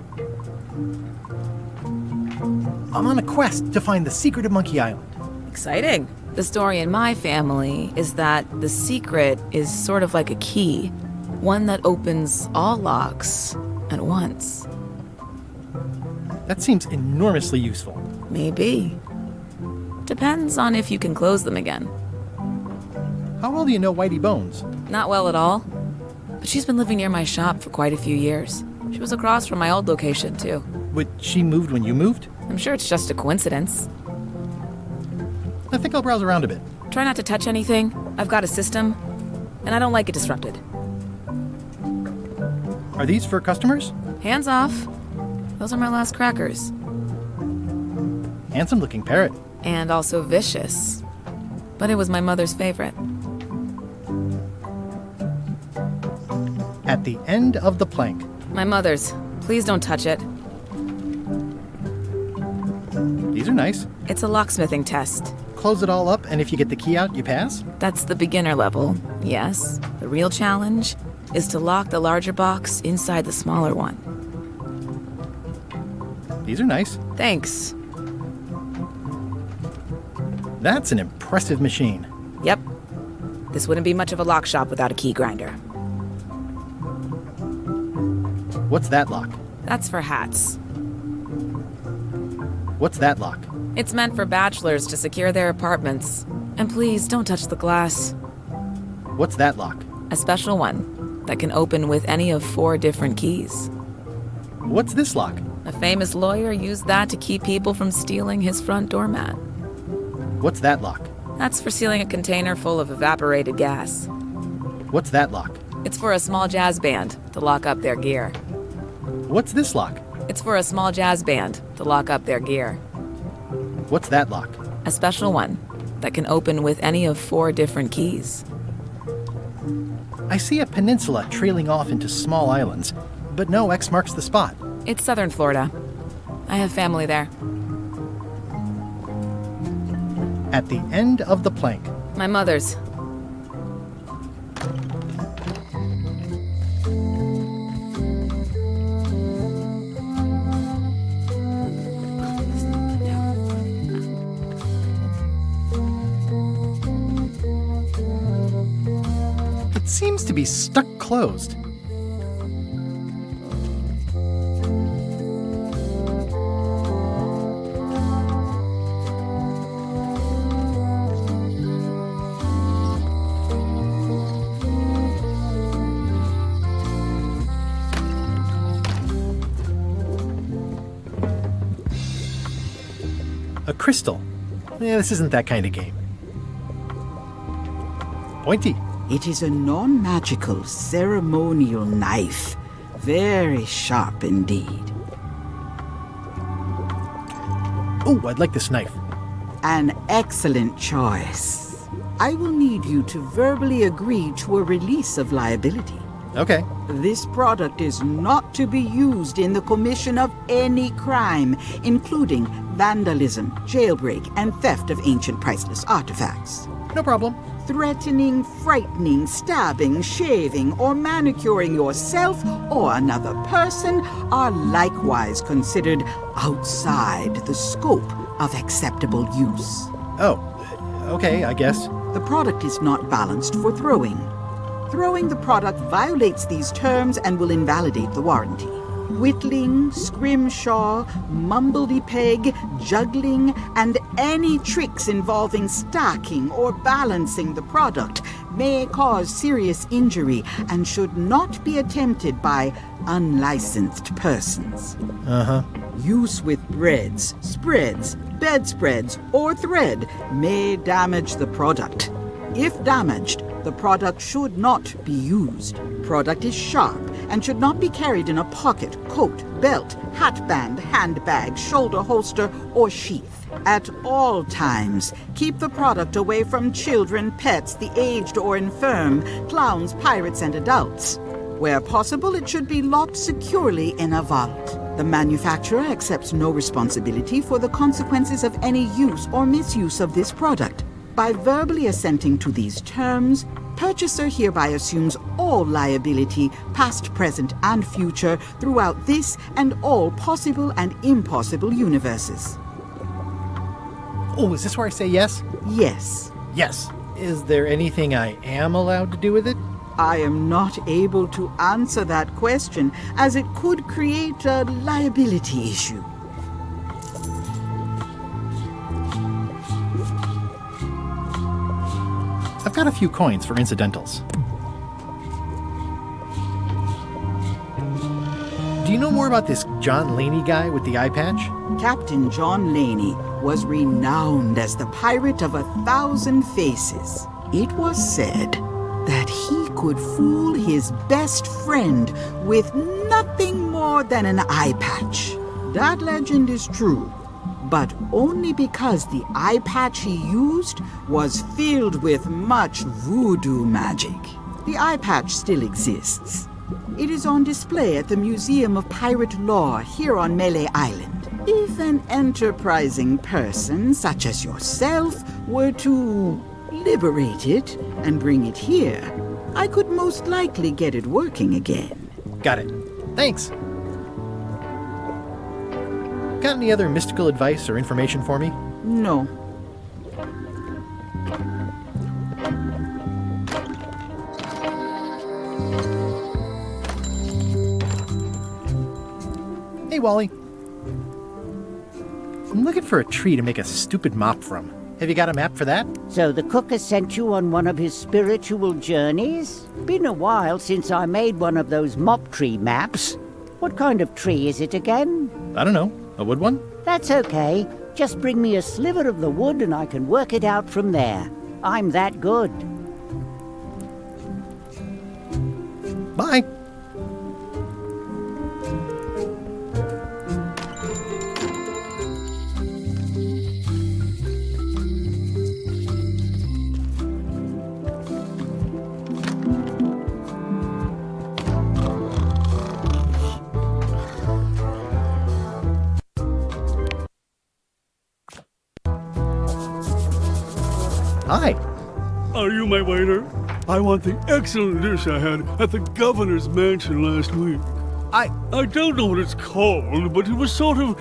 I'm on a quest to find the secret of Monkey Island. Exciting. The story in my family is that the secret is sort of like a key, one that opens all locks at once. That seems enormously useful. Maybe. Depends on if you can close them again. How well do you know Whitey Bones? Not well at all. But she's been living near my shop for quite a few years. She was across from my old location, too. But she moved when you moved? I'm sure it's just a coincidence. I think I'll browse around a bit. Try not to touch anything. I've got a system, and I don't like it disrupted. Are these for customers? Hands off. Those are my last crackers. Handsome looking parrot. And also vicious. But it was my mother's favorite. At the end of the plank. My mother's. Please don't touch it. These are nice. It's a locksmithing test. Close it all up, and if you get the key out, you pass? That's the beginner level, yes. The real challenge is to lock the larger box inside the smaller one. These are nice. Thanks. That's an impressive machine. Yep. This wouldn't be much of a lock shop without a key grinder. What's that lock? That's for hats. What's that lock? It's meant for bachelors to secure their apartments. And please, don't touch the glass. What's that lock? A special one that can open with any of 4 different keys. What's this lock? A famous lawyer used that to keep people from stealing his front doormat. What's that lock? That's for sealing a container full of evaporated gas. What's that lock? It's for a small jazz band to lock up their gear. What's this lock? It's for a small jazz band to lock up their gear. What's that lock? A special one that can open with any of 4 different keys. I see a peninsula trailing off into small islands, but no X marks the spot. It's southern Florida. I have family there. At the end of the plank. My mother's. It seems to be stuck closed. A crystal. This isn't that kind of game. Pointy. It is a non-magical ceremonial knife. Very sharp indeed. Oh, I'd like this knife. An excellent choice. I will need you to verbally agree to a release of liability. Okay. This product is not to be used in the commission of any crime, including vandalism, jailbreak, and theft of ancient priceless artifacts. No problem. Threatening, frightening, stabbing, shaving, or manicuring yourself or another person are likewise considered outside the scope of acceptable use. Oh, okay, I guess. The product is not balanced for throwing. Throwing the product violates these terms and will invalidate the warranty. Whittling, scrimshaw, mumbledy-peg, juggling, and any tricks involving stacking or balancing the product may cause serious injury and should not be attempted by unlicensed persons. Uh-huh. Use with breads, spreads, bedspreads, or thread may damage the product. If damaged, the product should not be used. Product is sharp and should not be carried in a pocket, coat, belt, hatband, handbag, shoulder holster, or sheath. At all times, keep the product away from children, pets, the aged or infirm, clowns, pirates, and adults. Where possible, it should be locked securely in a vault. The manufacturer accepts no responsibility for the consequences of any use or misuse of this product. By verbally assenting to these terms, purchaser hereby assumes all liability, past, present, and future, throughout this and all possible and impossible universes. Oh, is this where I say yes? Yes. Yes. Is there anything I am allowed to do with it? I am not able to answer that question, as it could create a liability issue. I've got a few coins for incidentals. Do you know more about this John Laney guy with the eye patch? Captain John Laney was renowned as the pirate of 1,000 faces. It was said that he could fool his best friend with nothing more than an eye patch. That legend is true, but only because the eye patch he used was filled with much voodoo magic. The eye patch still exists. It is on display at the Museum of Pirate Lore here on Melee Island. If an enterprising person such as yourself were to liberate it and bring it here, I could most likely get it working again. Got it. Thanks. Got any other mystical advice or information for me? No. Hey, Wally. I'm looking for a tree to make a stupid mop from. Have you got a map for that? So the cook has sent you on one of his spiritual journeys? Been a while since I made one of those mop tree maps. What kind of tree is it again? I don't know. A wood one? That's okay. Just bring me a sliver of the wood and I can work it out from there. I'm that good. Bye. Hi. Are you my waiter? I want the excellent dish I had at the governor's mansion last week. I don't know what it's called, but it was sort of,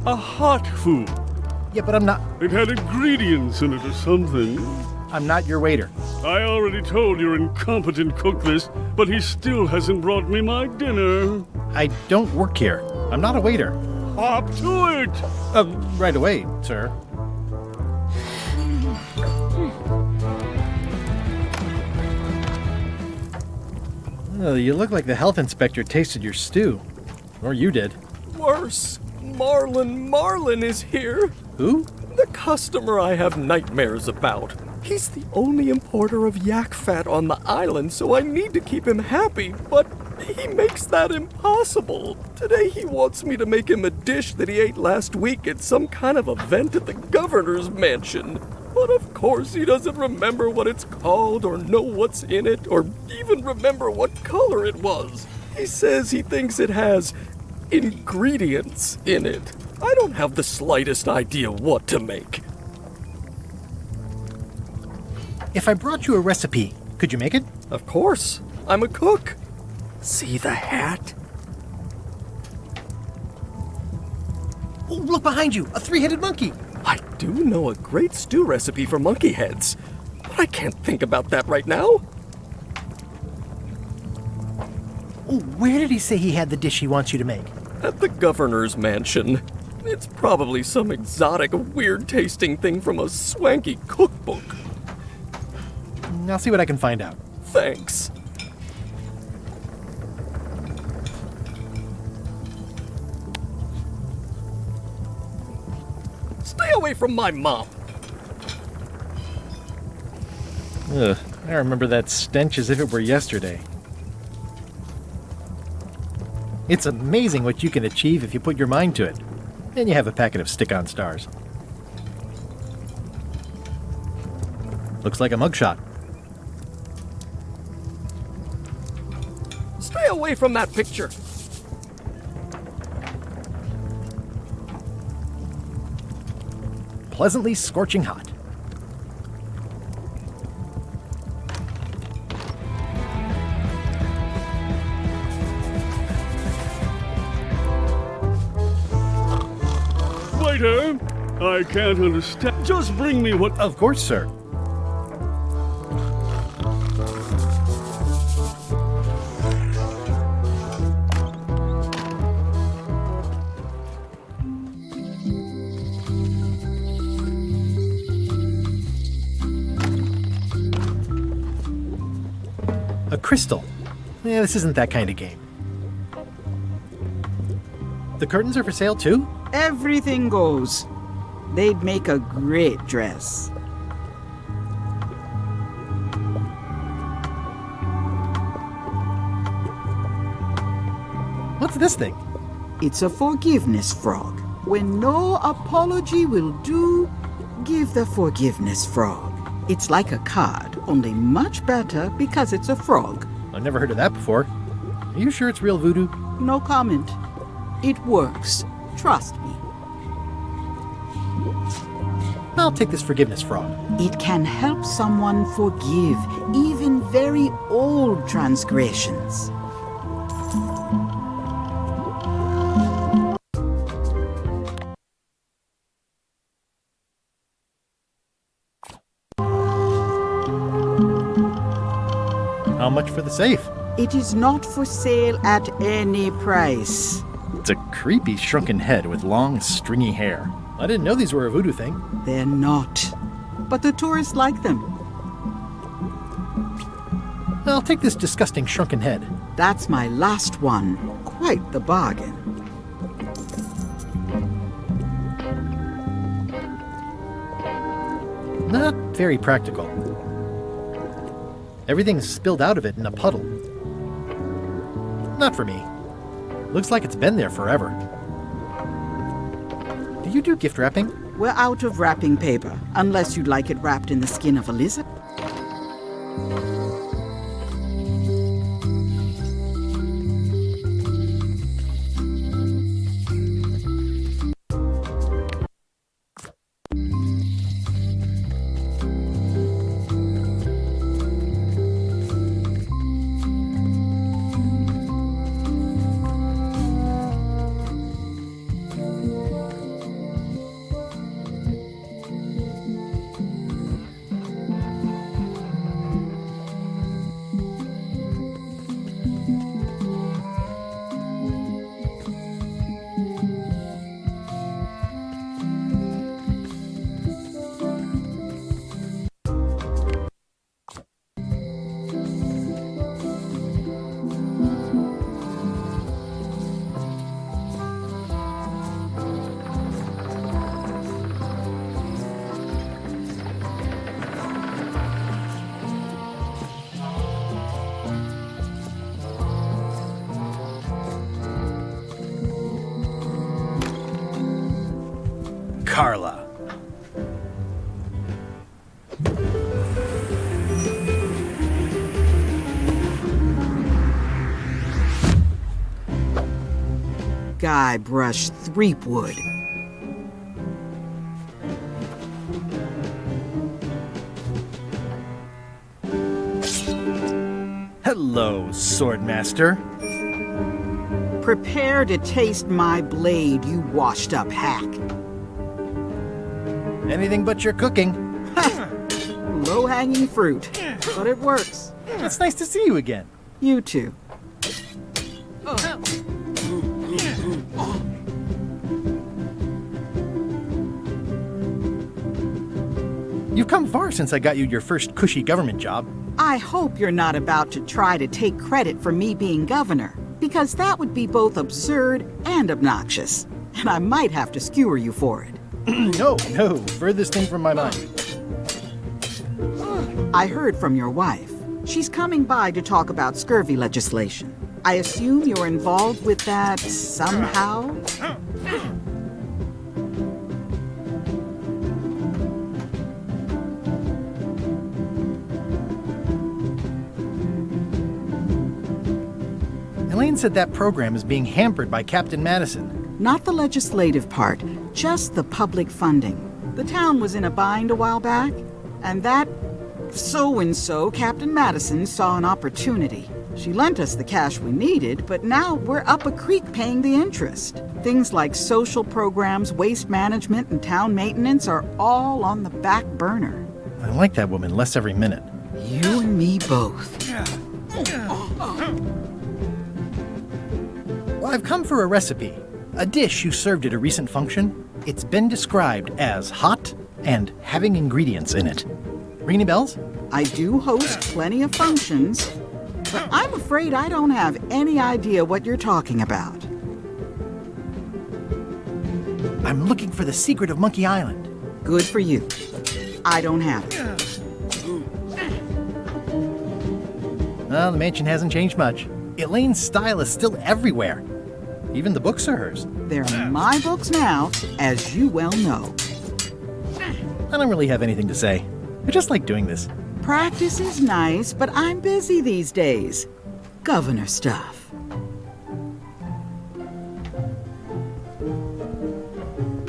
a hot food. Yeah, but I'm not... It had ingredients in it or something. I'm not your waiter. I already told your incompetent cook this, but he still hasn't brought me my dinner. I don't work here. I'm not a waiter. Hop to it! Right away, sir. Oh, you look like the health inspector tasted your stew. Or you did. Worse. Marlin is here. Who? The customer I have nightmares about. He's the only importer of yak fat on the island, so I need to keep him happy, but he makes that impossible. Today he wants me to make him a dish that he ate last week at some kind of event at the governor's mansion. But of course he doesn't remember what it's called or know what's in it or even remember what color it was. He says he thinks it has ingredients in it. I don't have the slightest idea what to make. If I brought you a recipe, could you make it? Of course. I'm a cook. See the hat? Oh, look behind you! A three-headed monkey! I do know a great stew recipe for monkey heads, but I can't think about that right now. Oh, where did he say he had the dish he wants you to make? At the governor's mansion. It's probably some exotic, weird-tasting thing from a swanky cookbook. I'll see what I can find out. Thanks. Stay away from my mom. Ugh, I remember that stench as if it were yesterday. It's amazing what you can achieve if you put your mind to it. And you have a packet of stick-on stars. Looks like a mugshot. away from that picture. Pleasantly scorching hot. Waiter, I can't understand. Just bring me what... Of course, sir. A crystal. Yeah, this isn't that kind of game. The curtains are for sale too? Everything goes. They'd make a great dress. What's this thing? It's a forgiveness frog. When no apology will do, give the forgiveness frog. It's like a card, only much better because it's a frog. I've never heard of that before. Are you sure it's real voodoo? No comment. It works. Trust me. I'll take this forgiveness frog. It can help someone forgive even very old transgressions. How much for the safe? It is not for sale at any price. It's a creepy shrunken head with long, stringy hair. I didn't know these were a voodoo thing. They're not. But the tourists like them. I'll take this disgusting shrunken head. That's my last one. Quite the bargain. Not very practical. Everything's spilled out of it in a puddle. Not for me. Looks like it's been there forever. Do you do gift wrapping? We're out of wrapping paper, unless you'd like it wrapped in the skin of a lizard. Carla. Guybrush Threepwood. Hello, Swordmaster. Prepare to taste my blade, you washed-up hack. Anything but your cooking. Low-hanging fruit, but it works. It's nice to see you again. You too. You've come far since I got you your first cushy government job. I hope you're not about to try to take credit for me being governor, because that would be both absurd and obnoxious, and I might have to skewer you for it. No, furthest thing from my mind. I heard from your wife. She's coming by to talk about scurvy legislation. I assume you're involved with that somehow? Elaine said that program is being hampered by Captain Madison. Not the legislative part, just the public funding. The town was in a bind a while back, and that so-and-so, Captain Madison, saw an opportunity. She lent us the cash we needed, but now we're up a creek paying the interest. Things like social programs, waste management, and town maintenance are all on the back burner. I like that woman less every minute. You and me both. Well, I've come for a recipe. A dish you served at a recent function. It's been described as hot and having ingredients in it. Ring any bells? I do host plenty of functions, but I'm afraid I don't have any idea what you're talking about. I'm looking for the secret of Monkey Island. Good for you. I don't have it. Well, the mansion hasn't changed much. Elaine's style is still everywhere. Even the books are hers. They're my books now, as you well know. I don't really have anything to say. I just like doing this. Practice is nice, but I'm busy these days. Governor stuff.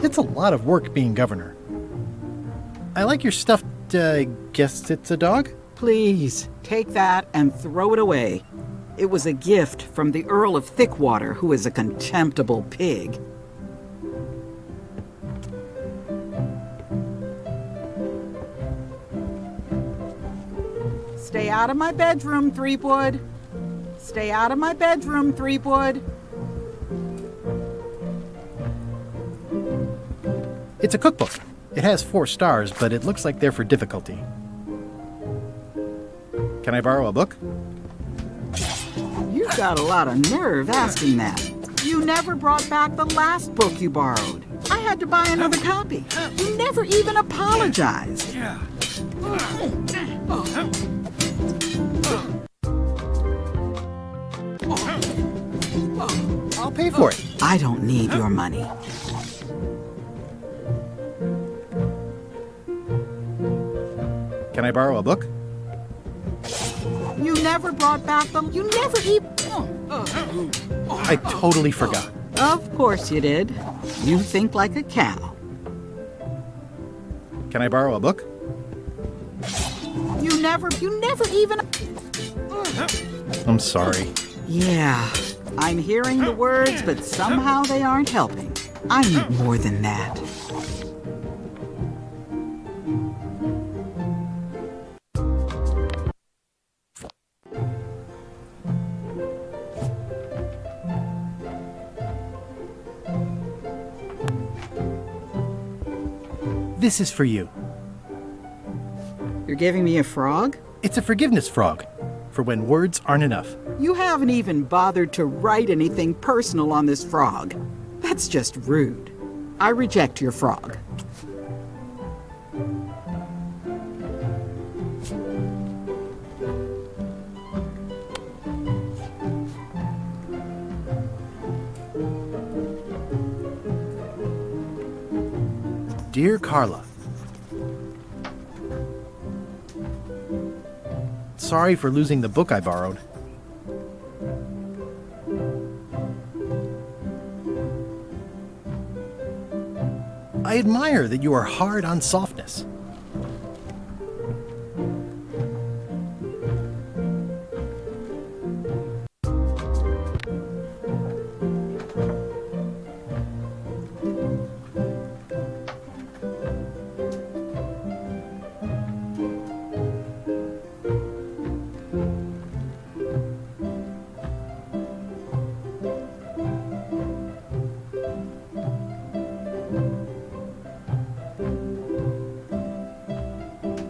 It's a lot of work being governor. I like your stuffed, guess it's a dog? Please, take that and throw it away. It was a gift from the Earl of Thickwater, who is a contemptible pig. Stay out of my bedroom, Threepwood. Stay out of my bedroom, Threepwood. It's a cookbook. It has 4 stars, but it looks like they're for difficulty. Can I borrow a book? You've got a lot of nerve asking that. You never brought back the last book you borrowed. I had to buy another copy. You never even apologized. I'll pay for it. I don't need your money. Can I borrow a book? You never brought back the... You never even... I totally forgot. Of course you did. You think like a cow. Can I borrow a book? You never even... I'm sorry. Yeah, I'm hearing the words, but somehow they aren't helping. I need more than that. This is for you. You're giving me a frog? It's a forgiveness frog, for when words aren't enough. You haven't even bothered to write anything personal on this frog. That's just rude. I reject your frog. Dear Carla, sorry for losing the book I borrowed. I admire that you are hard on softness.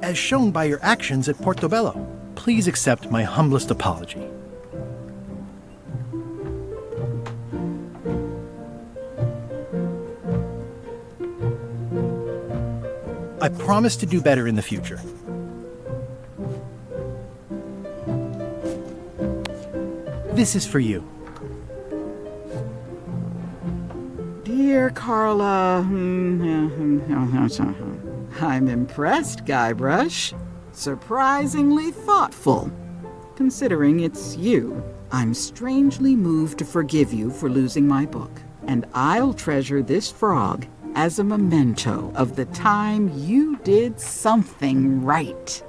As shown by your actions at Portobello, please accept my humblest apology. I promise to do better in the future. This is for you. Dear Carla, I'm impressed, Guybrush. Surprisingly thoughtful, considering it's you. I'm strangely moved to forgive you for losing my book, and I'll treasure this frog as a memento of the time you did something right.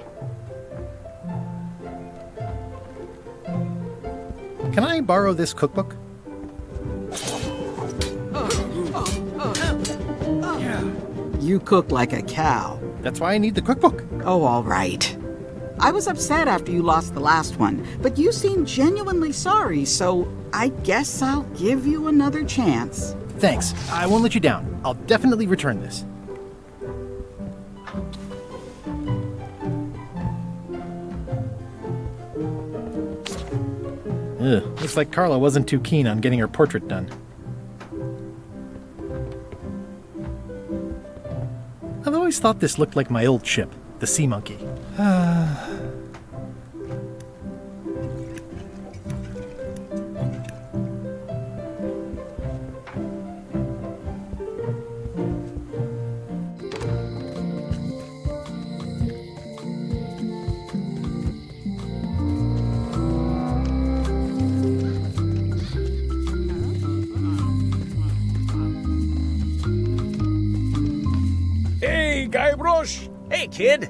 Can I borrow this cookbook? You cook like a cow. That's why I need the cookbook. Oh, all right. I was upset after you lost the last one, but you seemed genuinely sorry, so I guess I'll give you another chance. Thanks. I won't let you down. I'll definitely return this. Ugh, looks like Carla wasn't too keen on getting her portrait done. I've always thought this looked like my old ship, the Sea Monkey. Hey, Guybrush! Hey, kid!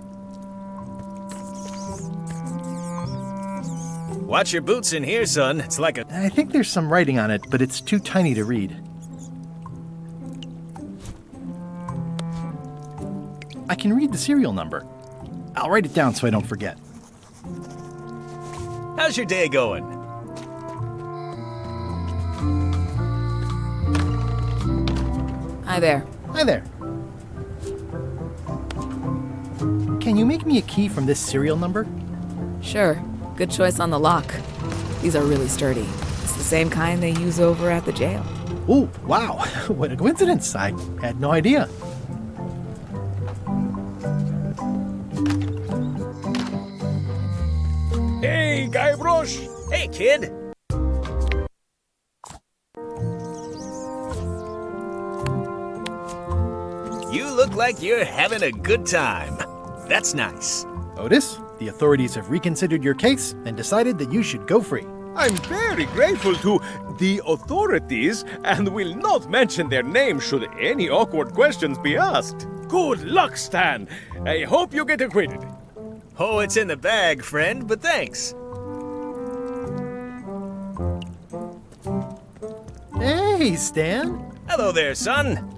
Watch your boots in here, son. It's like a... I think there's some writing on it, but it's too tiny to read. I can read the serial number. I'll write it down so I don't forget. How's your day going? Hi there. Hi there. Can you make me a key from this serial number? Sure. Good choice on the lock. These are really sturdy. It's the same kind they use over at the jail. Ooh, wow. What a coincidence. I had no idea. Hey, Guybrush! Hey, kid! You look like you're having a good time. That's nice. Otis, the authorities have reconsidered your case and decided that you should go free. I'm very grateful to the authorities and will not mention their name should any awkward questions be asked. Good luck, Stan. I hope you get acquitted. Oh, it's in the bag, friend, but thanks. Hey, Stan. Hello there, son.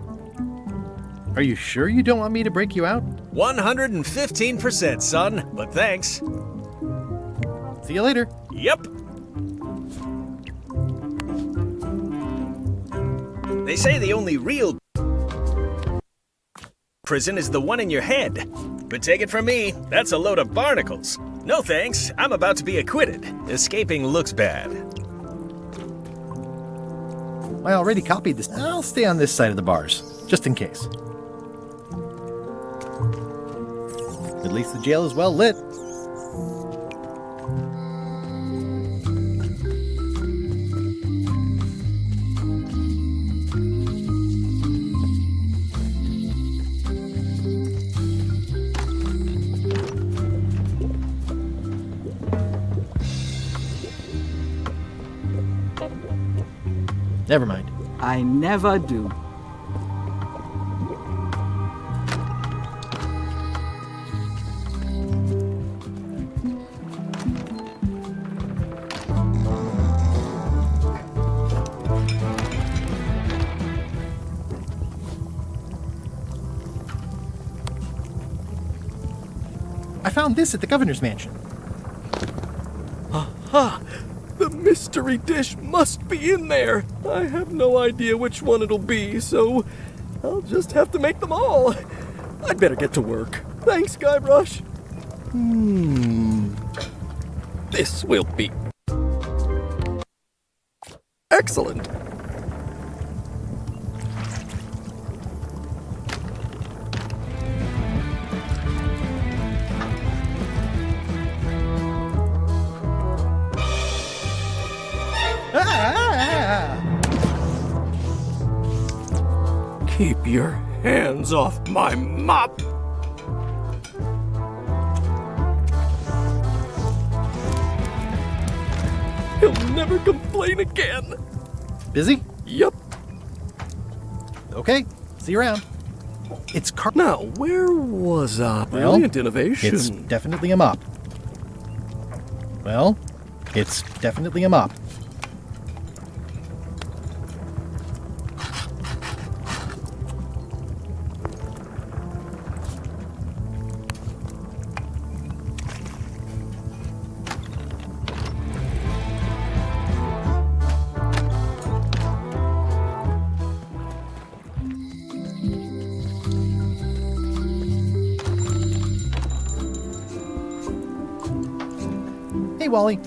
Are you sure you don't want me to break you out? 115%, son, but thanks. See you later. Yep. They say the only real prison is the one in your head. But take it from me, that's a load of barnacles. No thanks, I'm about to be acquitted. Escaping looks bad. I already copied this. I'll stay on this side of the bars, just in case. At least the jail is well lit. Never mind. I never do. I found this at the governor's mansion. Aha! The mystery dish must be in there. I have no idea which one it'll be, so I'll just have to make them all. I'd better get to work. Thanks, Guybrush. This will be excellent. Keep your hands off my mop! He'll never complain again. Busy? Yup. Okay, see you around. It's Now, where was brilliant innovation? It's definitely a mop. Well, it's definitely a mop. Hey, Wally.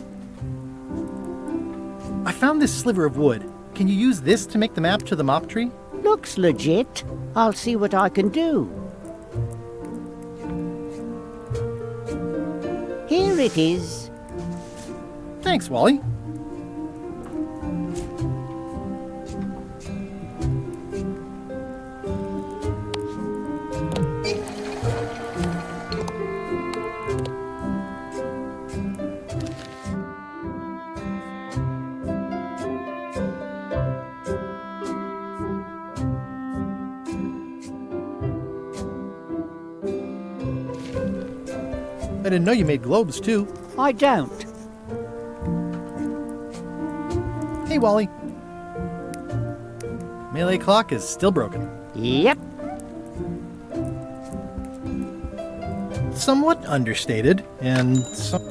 I found this sliver of wood. Can you use this to make the map to the mop tree? Looks legit. I'll see what I can do. Here it is. Thanks, Wally. I didn't know you made globes, too. I don't. Hey, Wally. Melee clock is still broken. Yep. Somewhat understated, and some...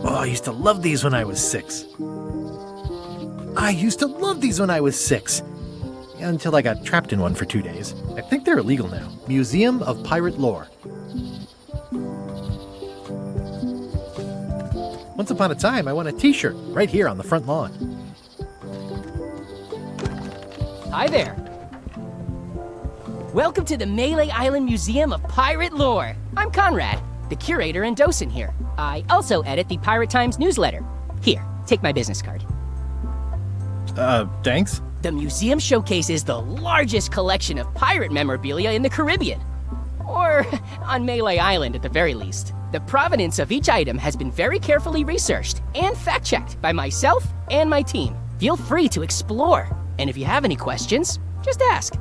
Oh, I used to love these when I was 6. Until I got trapped in one for 2 days. I think they're illegal now. Museum of Pirate Lore. Once upon a time, I won a t-shirt right here on the front lawn. Hi there. Welcome to the Melee Island Museum of Pirate Lore. I'm Conrad, the curator and docent here. I also edit the Pirate Times newsletter. Here, take my business card. Thanks. The museum showcases the largest collection of pirate memorabilia in the Caribbean. Or on Melee Island at the very least. The provenance of each item has been very carefully researched and fact-checked by myself and my team. Feel free to explore. And if you have any questions, just ask.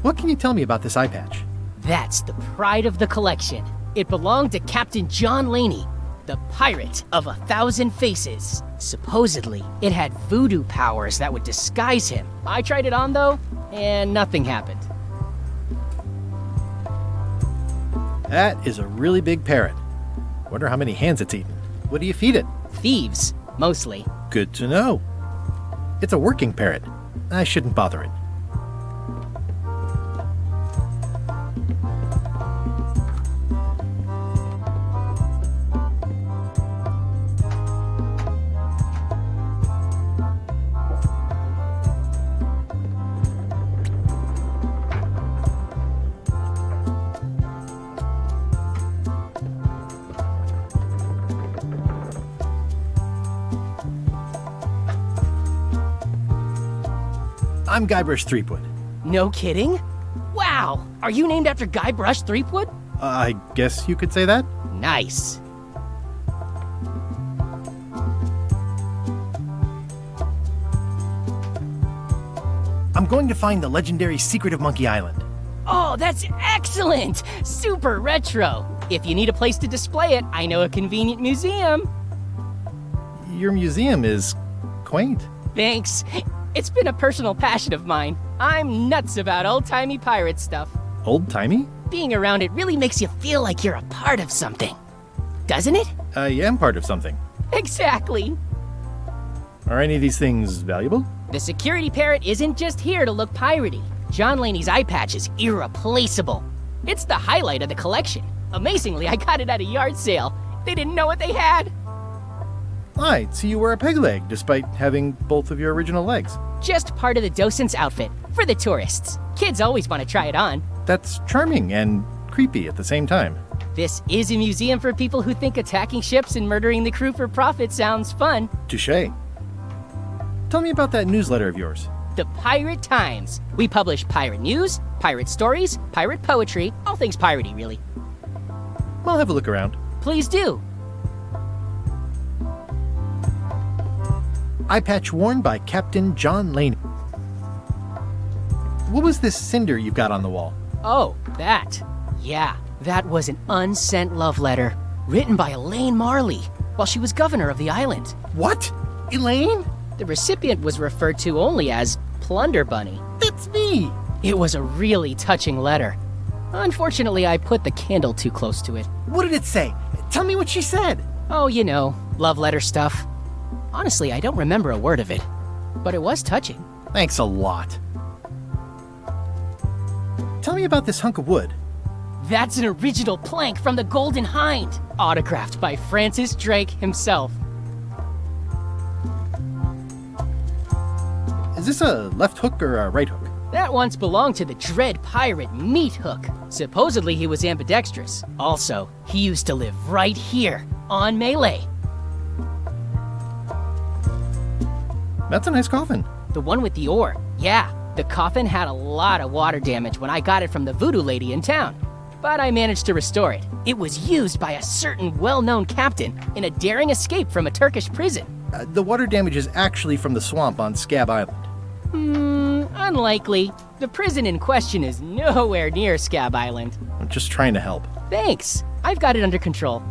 What can you tell me about this eye patch? That's the pride of the collection. It belonged to Captain John Laney, the pirate of 1,000 faces. Supposedly, it had voodoo powers that would disguise him. I tried it on though, and nothing happened. That is a really big parrot. Wonder how many hands it's eaten. What do you feed it? Thieves, mostly. Good to know. It's a working parrot. I shouldn't bother it. I'm Guybrush Threepwood. No kidding? Wow! Are you named after Guybrush Threepwood? I guess you could say that. Nice. I'm going to find the legendary secret of Monkey Island. Oh, that's excellent! Super retro. If you need a place to display it, I know a convenient museum. Your museum is quaint. Thanks. It's been a personal passion of mine. I'm nuts about old-timey pirate stuff. Old-timey? Being around it really makes you feel like you're a part of something. Doesn't it? I am part of something. Exactly. Are any of these things valuable? The security parrot isn't just here to look piratey. John Laney's eye patch is irreplaceable. It's the highlight of the collection. Amazingly, I got it at a yard sale. They didn't know what they had. I'd see you wear a peg leg despite having both of your original legs. Just part of the docent's outfit for the tourists. Kids always want to try it on. That's charming and creepy at the same time. This is a museum for people who think attacking ships and murdering the crew for profit sounds fun. Touché. Tell me about that newsletter of yours. The Pirate Times. We publish pirate news, pirate stories, pirate poetry, all things piratey, really. I'll have a look around. Please do. Eye patch worn by Captain John Lane. What was this cinder you've got on the wall? Oh, that. Yeah, that was an unsent love letter written by Elaine Marley while she was governor of the island. What? Elaine? The recipient was referred to only as Plunder Bunny. That's me! It was a really touching letter. Unfortunately, I put the candle too close to it. What did it say? Tell me what she said. Oh, you know, love letter stuff. Honestly, I don't remember a word of it, but it was touching. Thanks a lot. Tell me about this hunk of wood. That's an original plank from the Golden Hind, autographed by Francis Drake himself. Is this a left hook or a right hook? That once belonged to the dread pirate Meat Hook. Supposedly he was ambidextrous. Also, he used to live right here, on Melee. That's a nice coffin. The one with the ore, yeah. The coffin had a lot of water damage when I got it from the Voodoo Lady in town. But I managed to restore it. It was used by a certain well-known captain in a daring escape from a Turkish prison. The water damage is actually from the swamp on Scab Island. Unlikely. The prison in question is nowhere near Scab Island. I'm just trying to help. Thanks. I've got it under control.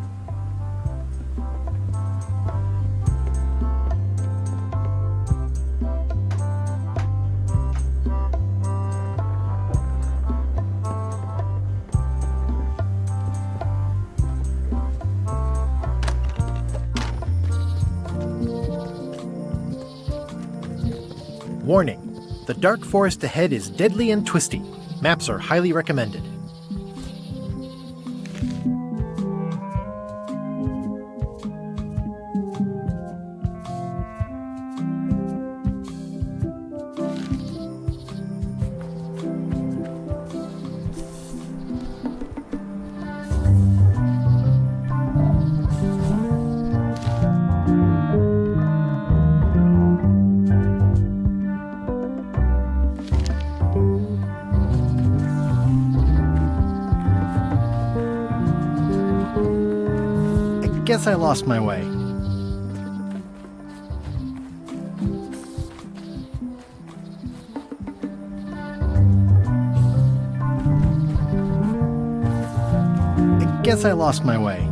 Warning. The dark forest ahead is deadly and twisty. Maps are highly recommended. Guess I lost my way. I guess I lost my way.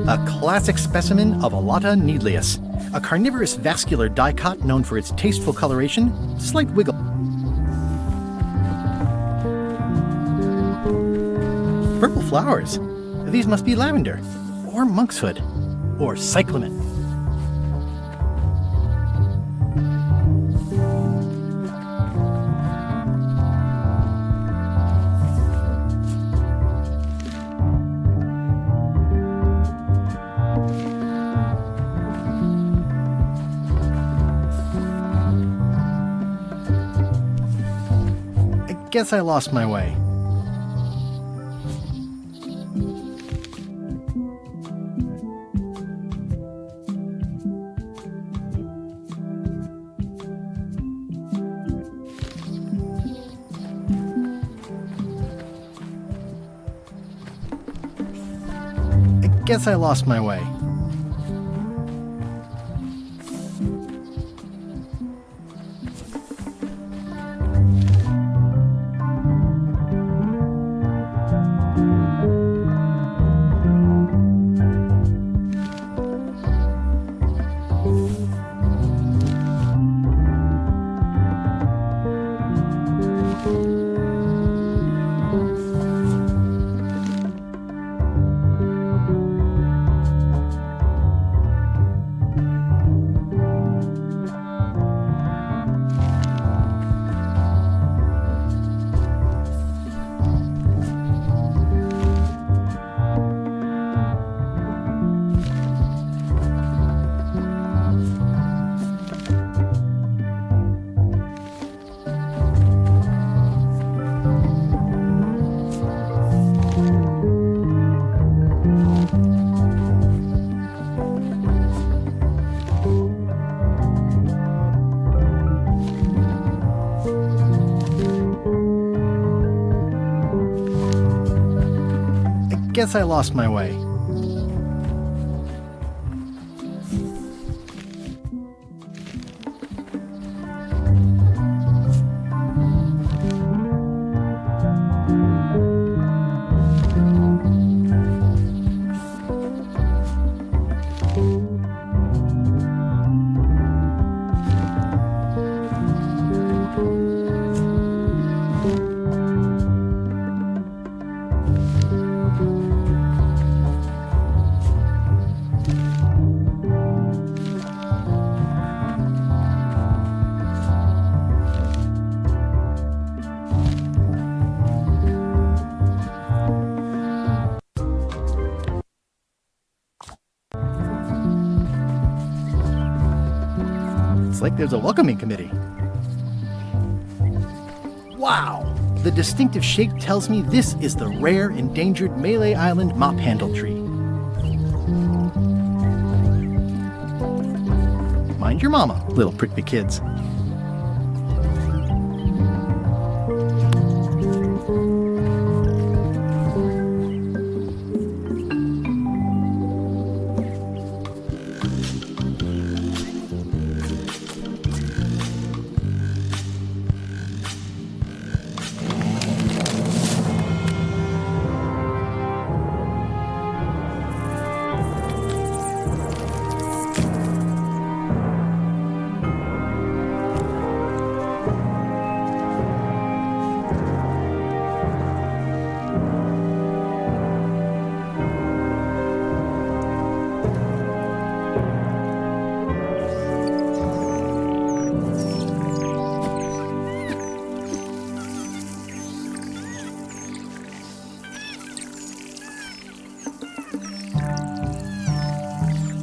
A classic specimen of Alata needleus. A carnivorous vascular dicot known for its tasteful coloration, slight wiggle. Purple flowers. These must be lavender, or monkshood, or cyclamen. Guess I lost my way. I guess I lost my way. guess I lost my way. It's like there's a welcoming committee. Wow! The distinctive shape tells me this is the rare, endangered Malay Island mop handle tree. Mind your mama, little prickly kids.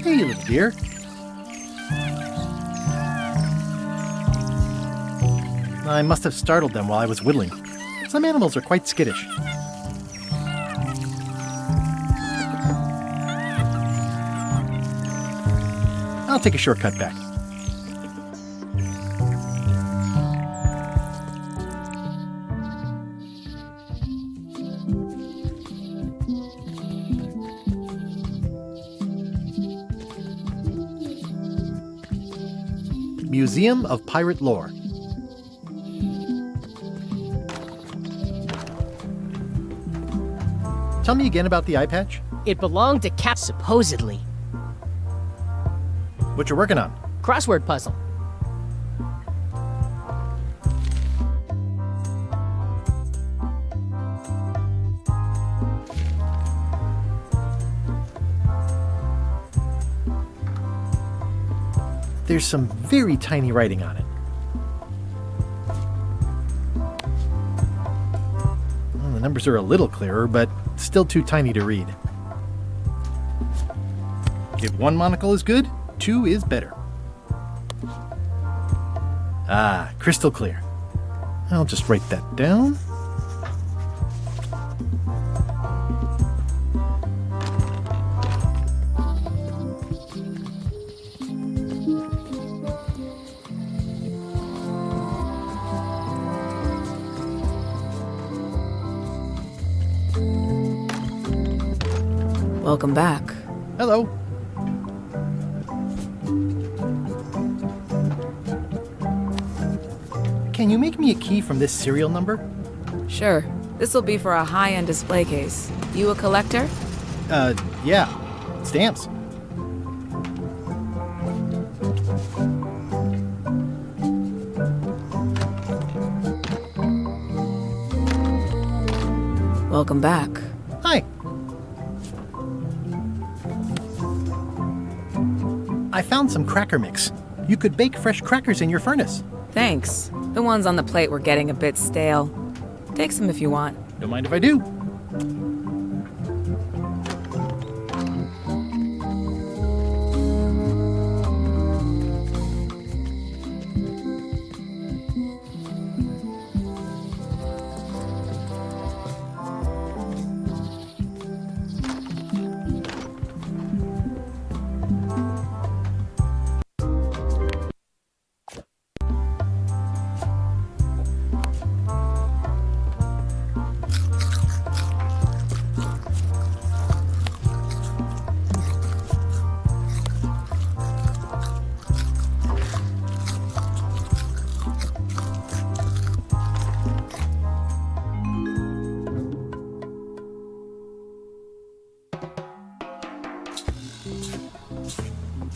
Hey, little dear. I must have startled them while I was whittling. Some animals are quite skittish. I'll take a shortcut back. Museum of Pirate Lore. Tell me again about the eye patch. It belonged to Cap, supposedly. What you're working on? Crossword puzzle. There's some very tiny writing on it. Well, the numbers are a little clearer, but still too tiny to read. If one monocle is good, two is better. Ah, crystal clear. I'll just write that down. Welcome back. Hello. Can you make me a key from this serial number? Sure. This'll be for a high-end display case. You a collector? Yeah. Stamps. Welcome back. Hi. I found some cracker mix. You could bake fresh crackers in your furnace. Thanks. The ones on the plate were getting a bit stale. Take some if you want. Don't mind if I do.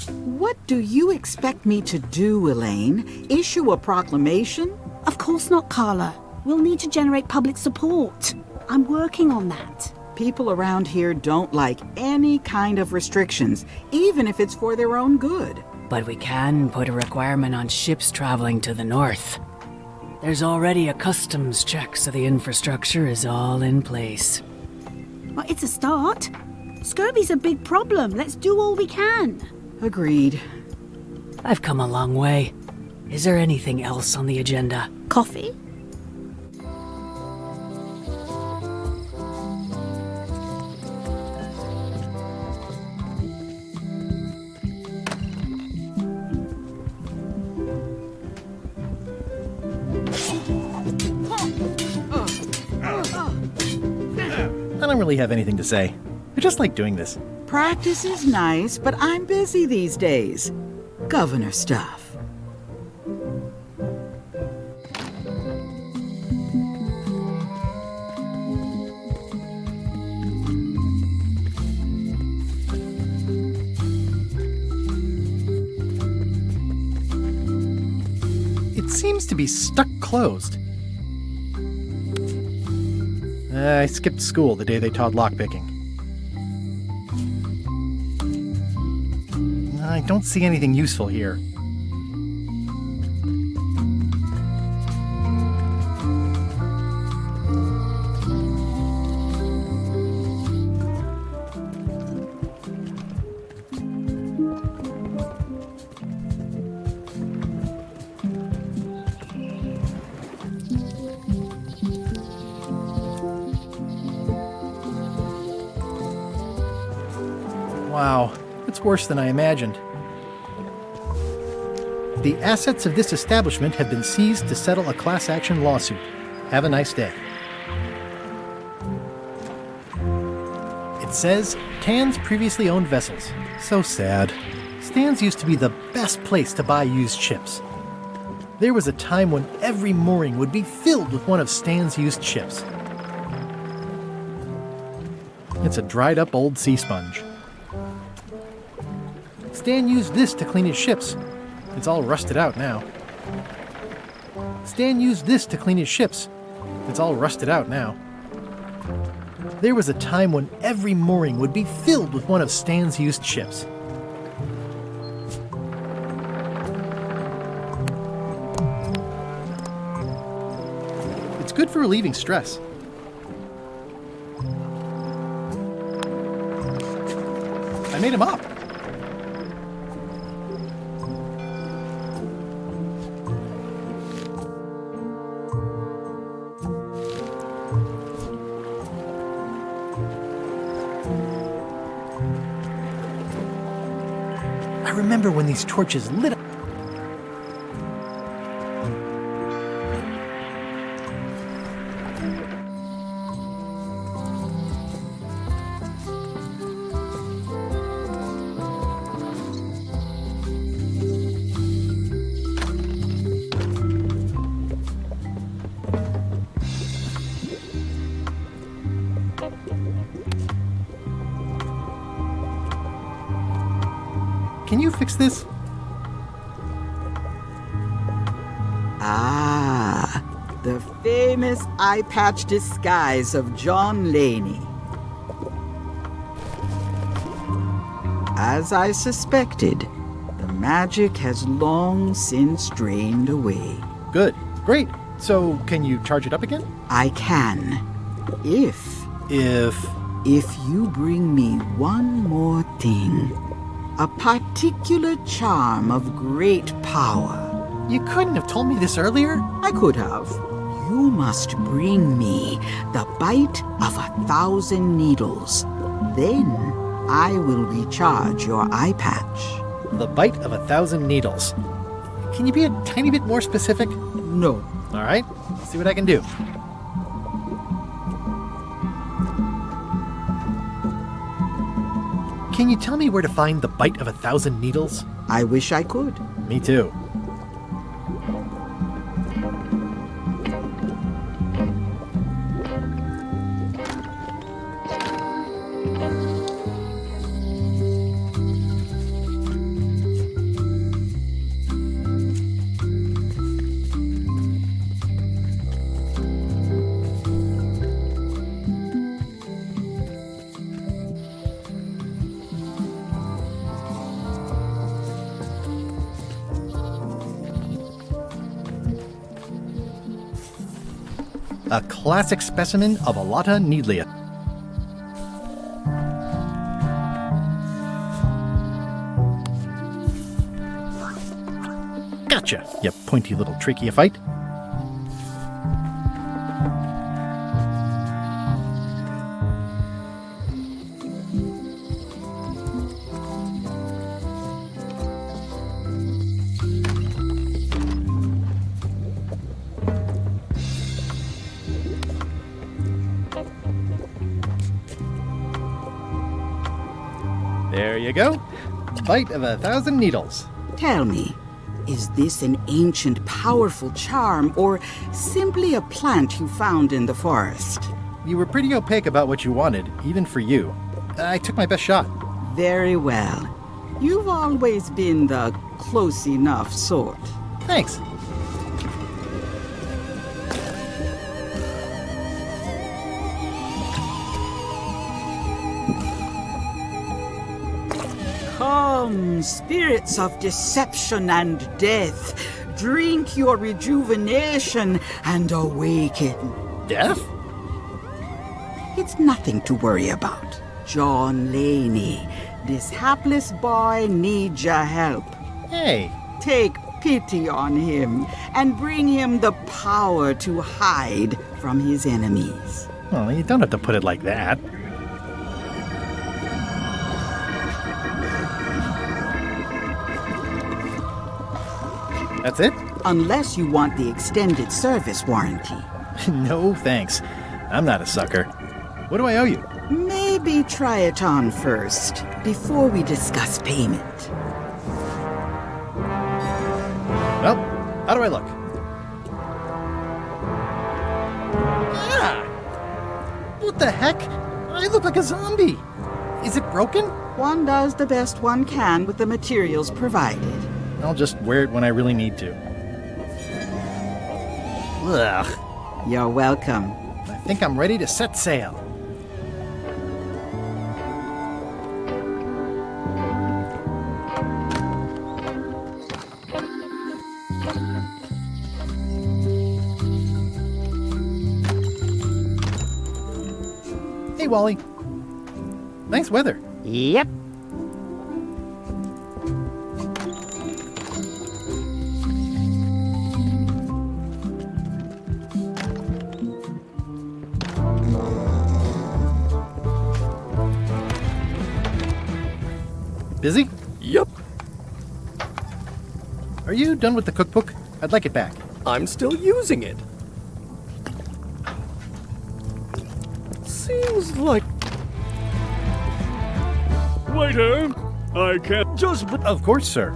What do you expect me to do, Elaine? Issue a proclamation? Of course not, Carla. We'll need to generate public support. I'm working on that. People around here don't like any kind of restrictions, even if it's for their own good. But we can put a requirement on ships traveling to the north. There's already a customs check, so the infrastructure is all in place. Well, it's a start. Scurvy's a big problem. Let's do all we can. Agreed. I've come a long way. Is there anything else on the agenda? Coffee? I don't really have anything to say. I just like doing this. Practice is nice, but I'm busy these days. Governor stuff. It seems to be stuck closed. I skipped school the day they taught lockpicking. I don't see anything useful here. Wow, it's worse than I imagined. The assets of this establishment have been seized to settle a class action lawsuit. Have a nice day. It says, Tan's previously owned vessels. So sad. Stan's used to be the best place to buy used ships. There was a time when every mooring would be filled with one of Stan's used ships. It's a dried up old sea sponge. Stan used this to clean his ships. It's all rusted out now. Stan used this to clean his ships. It's all rusted out now. There was a time when every mooring would be filled with one of Stan's used ships. It's good for relieving stress. I made him up. I remember when these torches lit up. Can you fix this? Ah, the famous eye patch disguise of John Laney. As I suspected, the magic has long since drained away. Good. Great. So, can you charge it up again? I can. If you bring me one more thing. A particular charm of great power. You couldn't have told me this earlier? I could have. You must bring me the bite of 1,000 needles. Then I will recharge your eye patch. The bite of 1,000 needles. Can you be a tiny bit more specific? No. All right, let's see what I can do. Can you tell me where to find the bite of 1,000 needles? I wish I could. Me too. A classic specimen of Alata needlia. Gotcha, you pointy little tracheophyte. There you go. Bite of 1,000 needles. Tell me, is this an ancient, powerful charm, or simply a plant you found in the forest? You were pretty opaque about what you wanted, even for you. I took my best shot. Very well. You've always been the close enough sort. Thanks. Come, spirits of deception and death, drink your rejuvenation and awaken. Death? It's nothing to worry about. John Laney, this hapless boy needs your help. Hey. Take pity on him and bring him the power to hide from his enemies. Well, you don't have to put it like that. That's it? Unless you want the extended service warranty. No, thanks. I'm not a sucker. What do I owe you? Maybe try it on first, before we discuss payment. Well, how do I look? Ah! What the heck? I look like a zombie. Is it broken? One does the best one can with the materials provided. I'll just wear it when I really need to. Ugh. You're welcome. I think I'm ready to set sail. Hey, Wally. Nice weather. Yep. Busy? Yup. Are you done with the cookbook? I'd like it back. I'm still using it. Seems like... Waiter, I can't just... Of course, sir.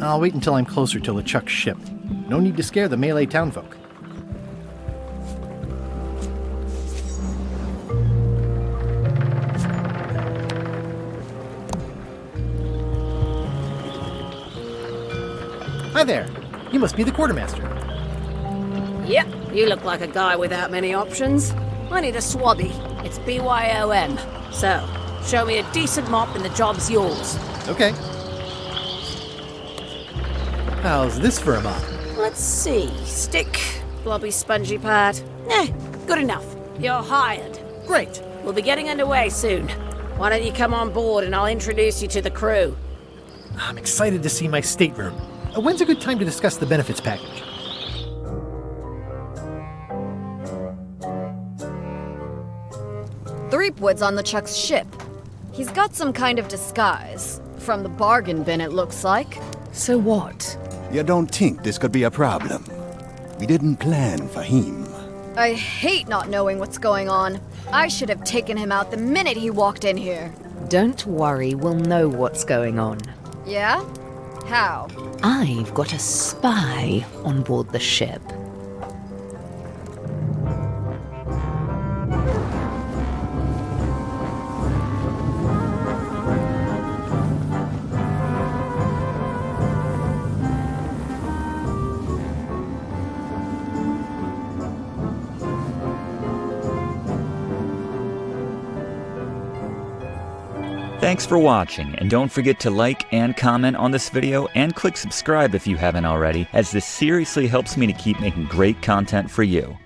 I'll wait until I'm closer to LeChuck's ship. No need to scare the Malay townfolk. Hi there. You must be the quartermaster. Yep, you look like a guy without many options. I need a swabby. It's BYOM. So, show me a decent mop and the job's yours. Okay. How's this for a mop? Let's see. Stick, blobby spongy part. Good enough. You're hired. Great. We'll be getting underway soon. Why don't you come on board and I'll introduce you to the crew. I'm excited to see my stateroom. When's a good time to discuss the benefits package? Threepwood's on LeChuck's ship. He's got some kind of disguise. From the bargain bin, it looks like. So what? You don't think this could be a problem? We didn't plan for him. I hate not knowing what's going on. I should have taken him out the minute he walked in here. Don't worry, we'll know what's going on. Yeah? How? I've got a spy on board the ship. Thanks for watching, and don't forget to like and comment on this video and click subscribe if you haven't already, as this seriously helps me to keep making great content for you.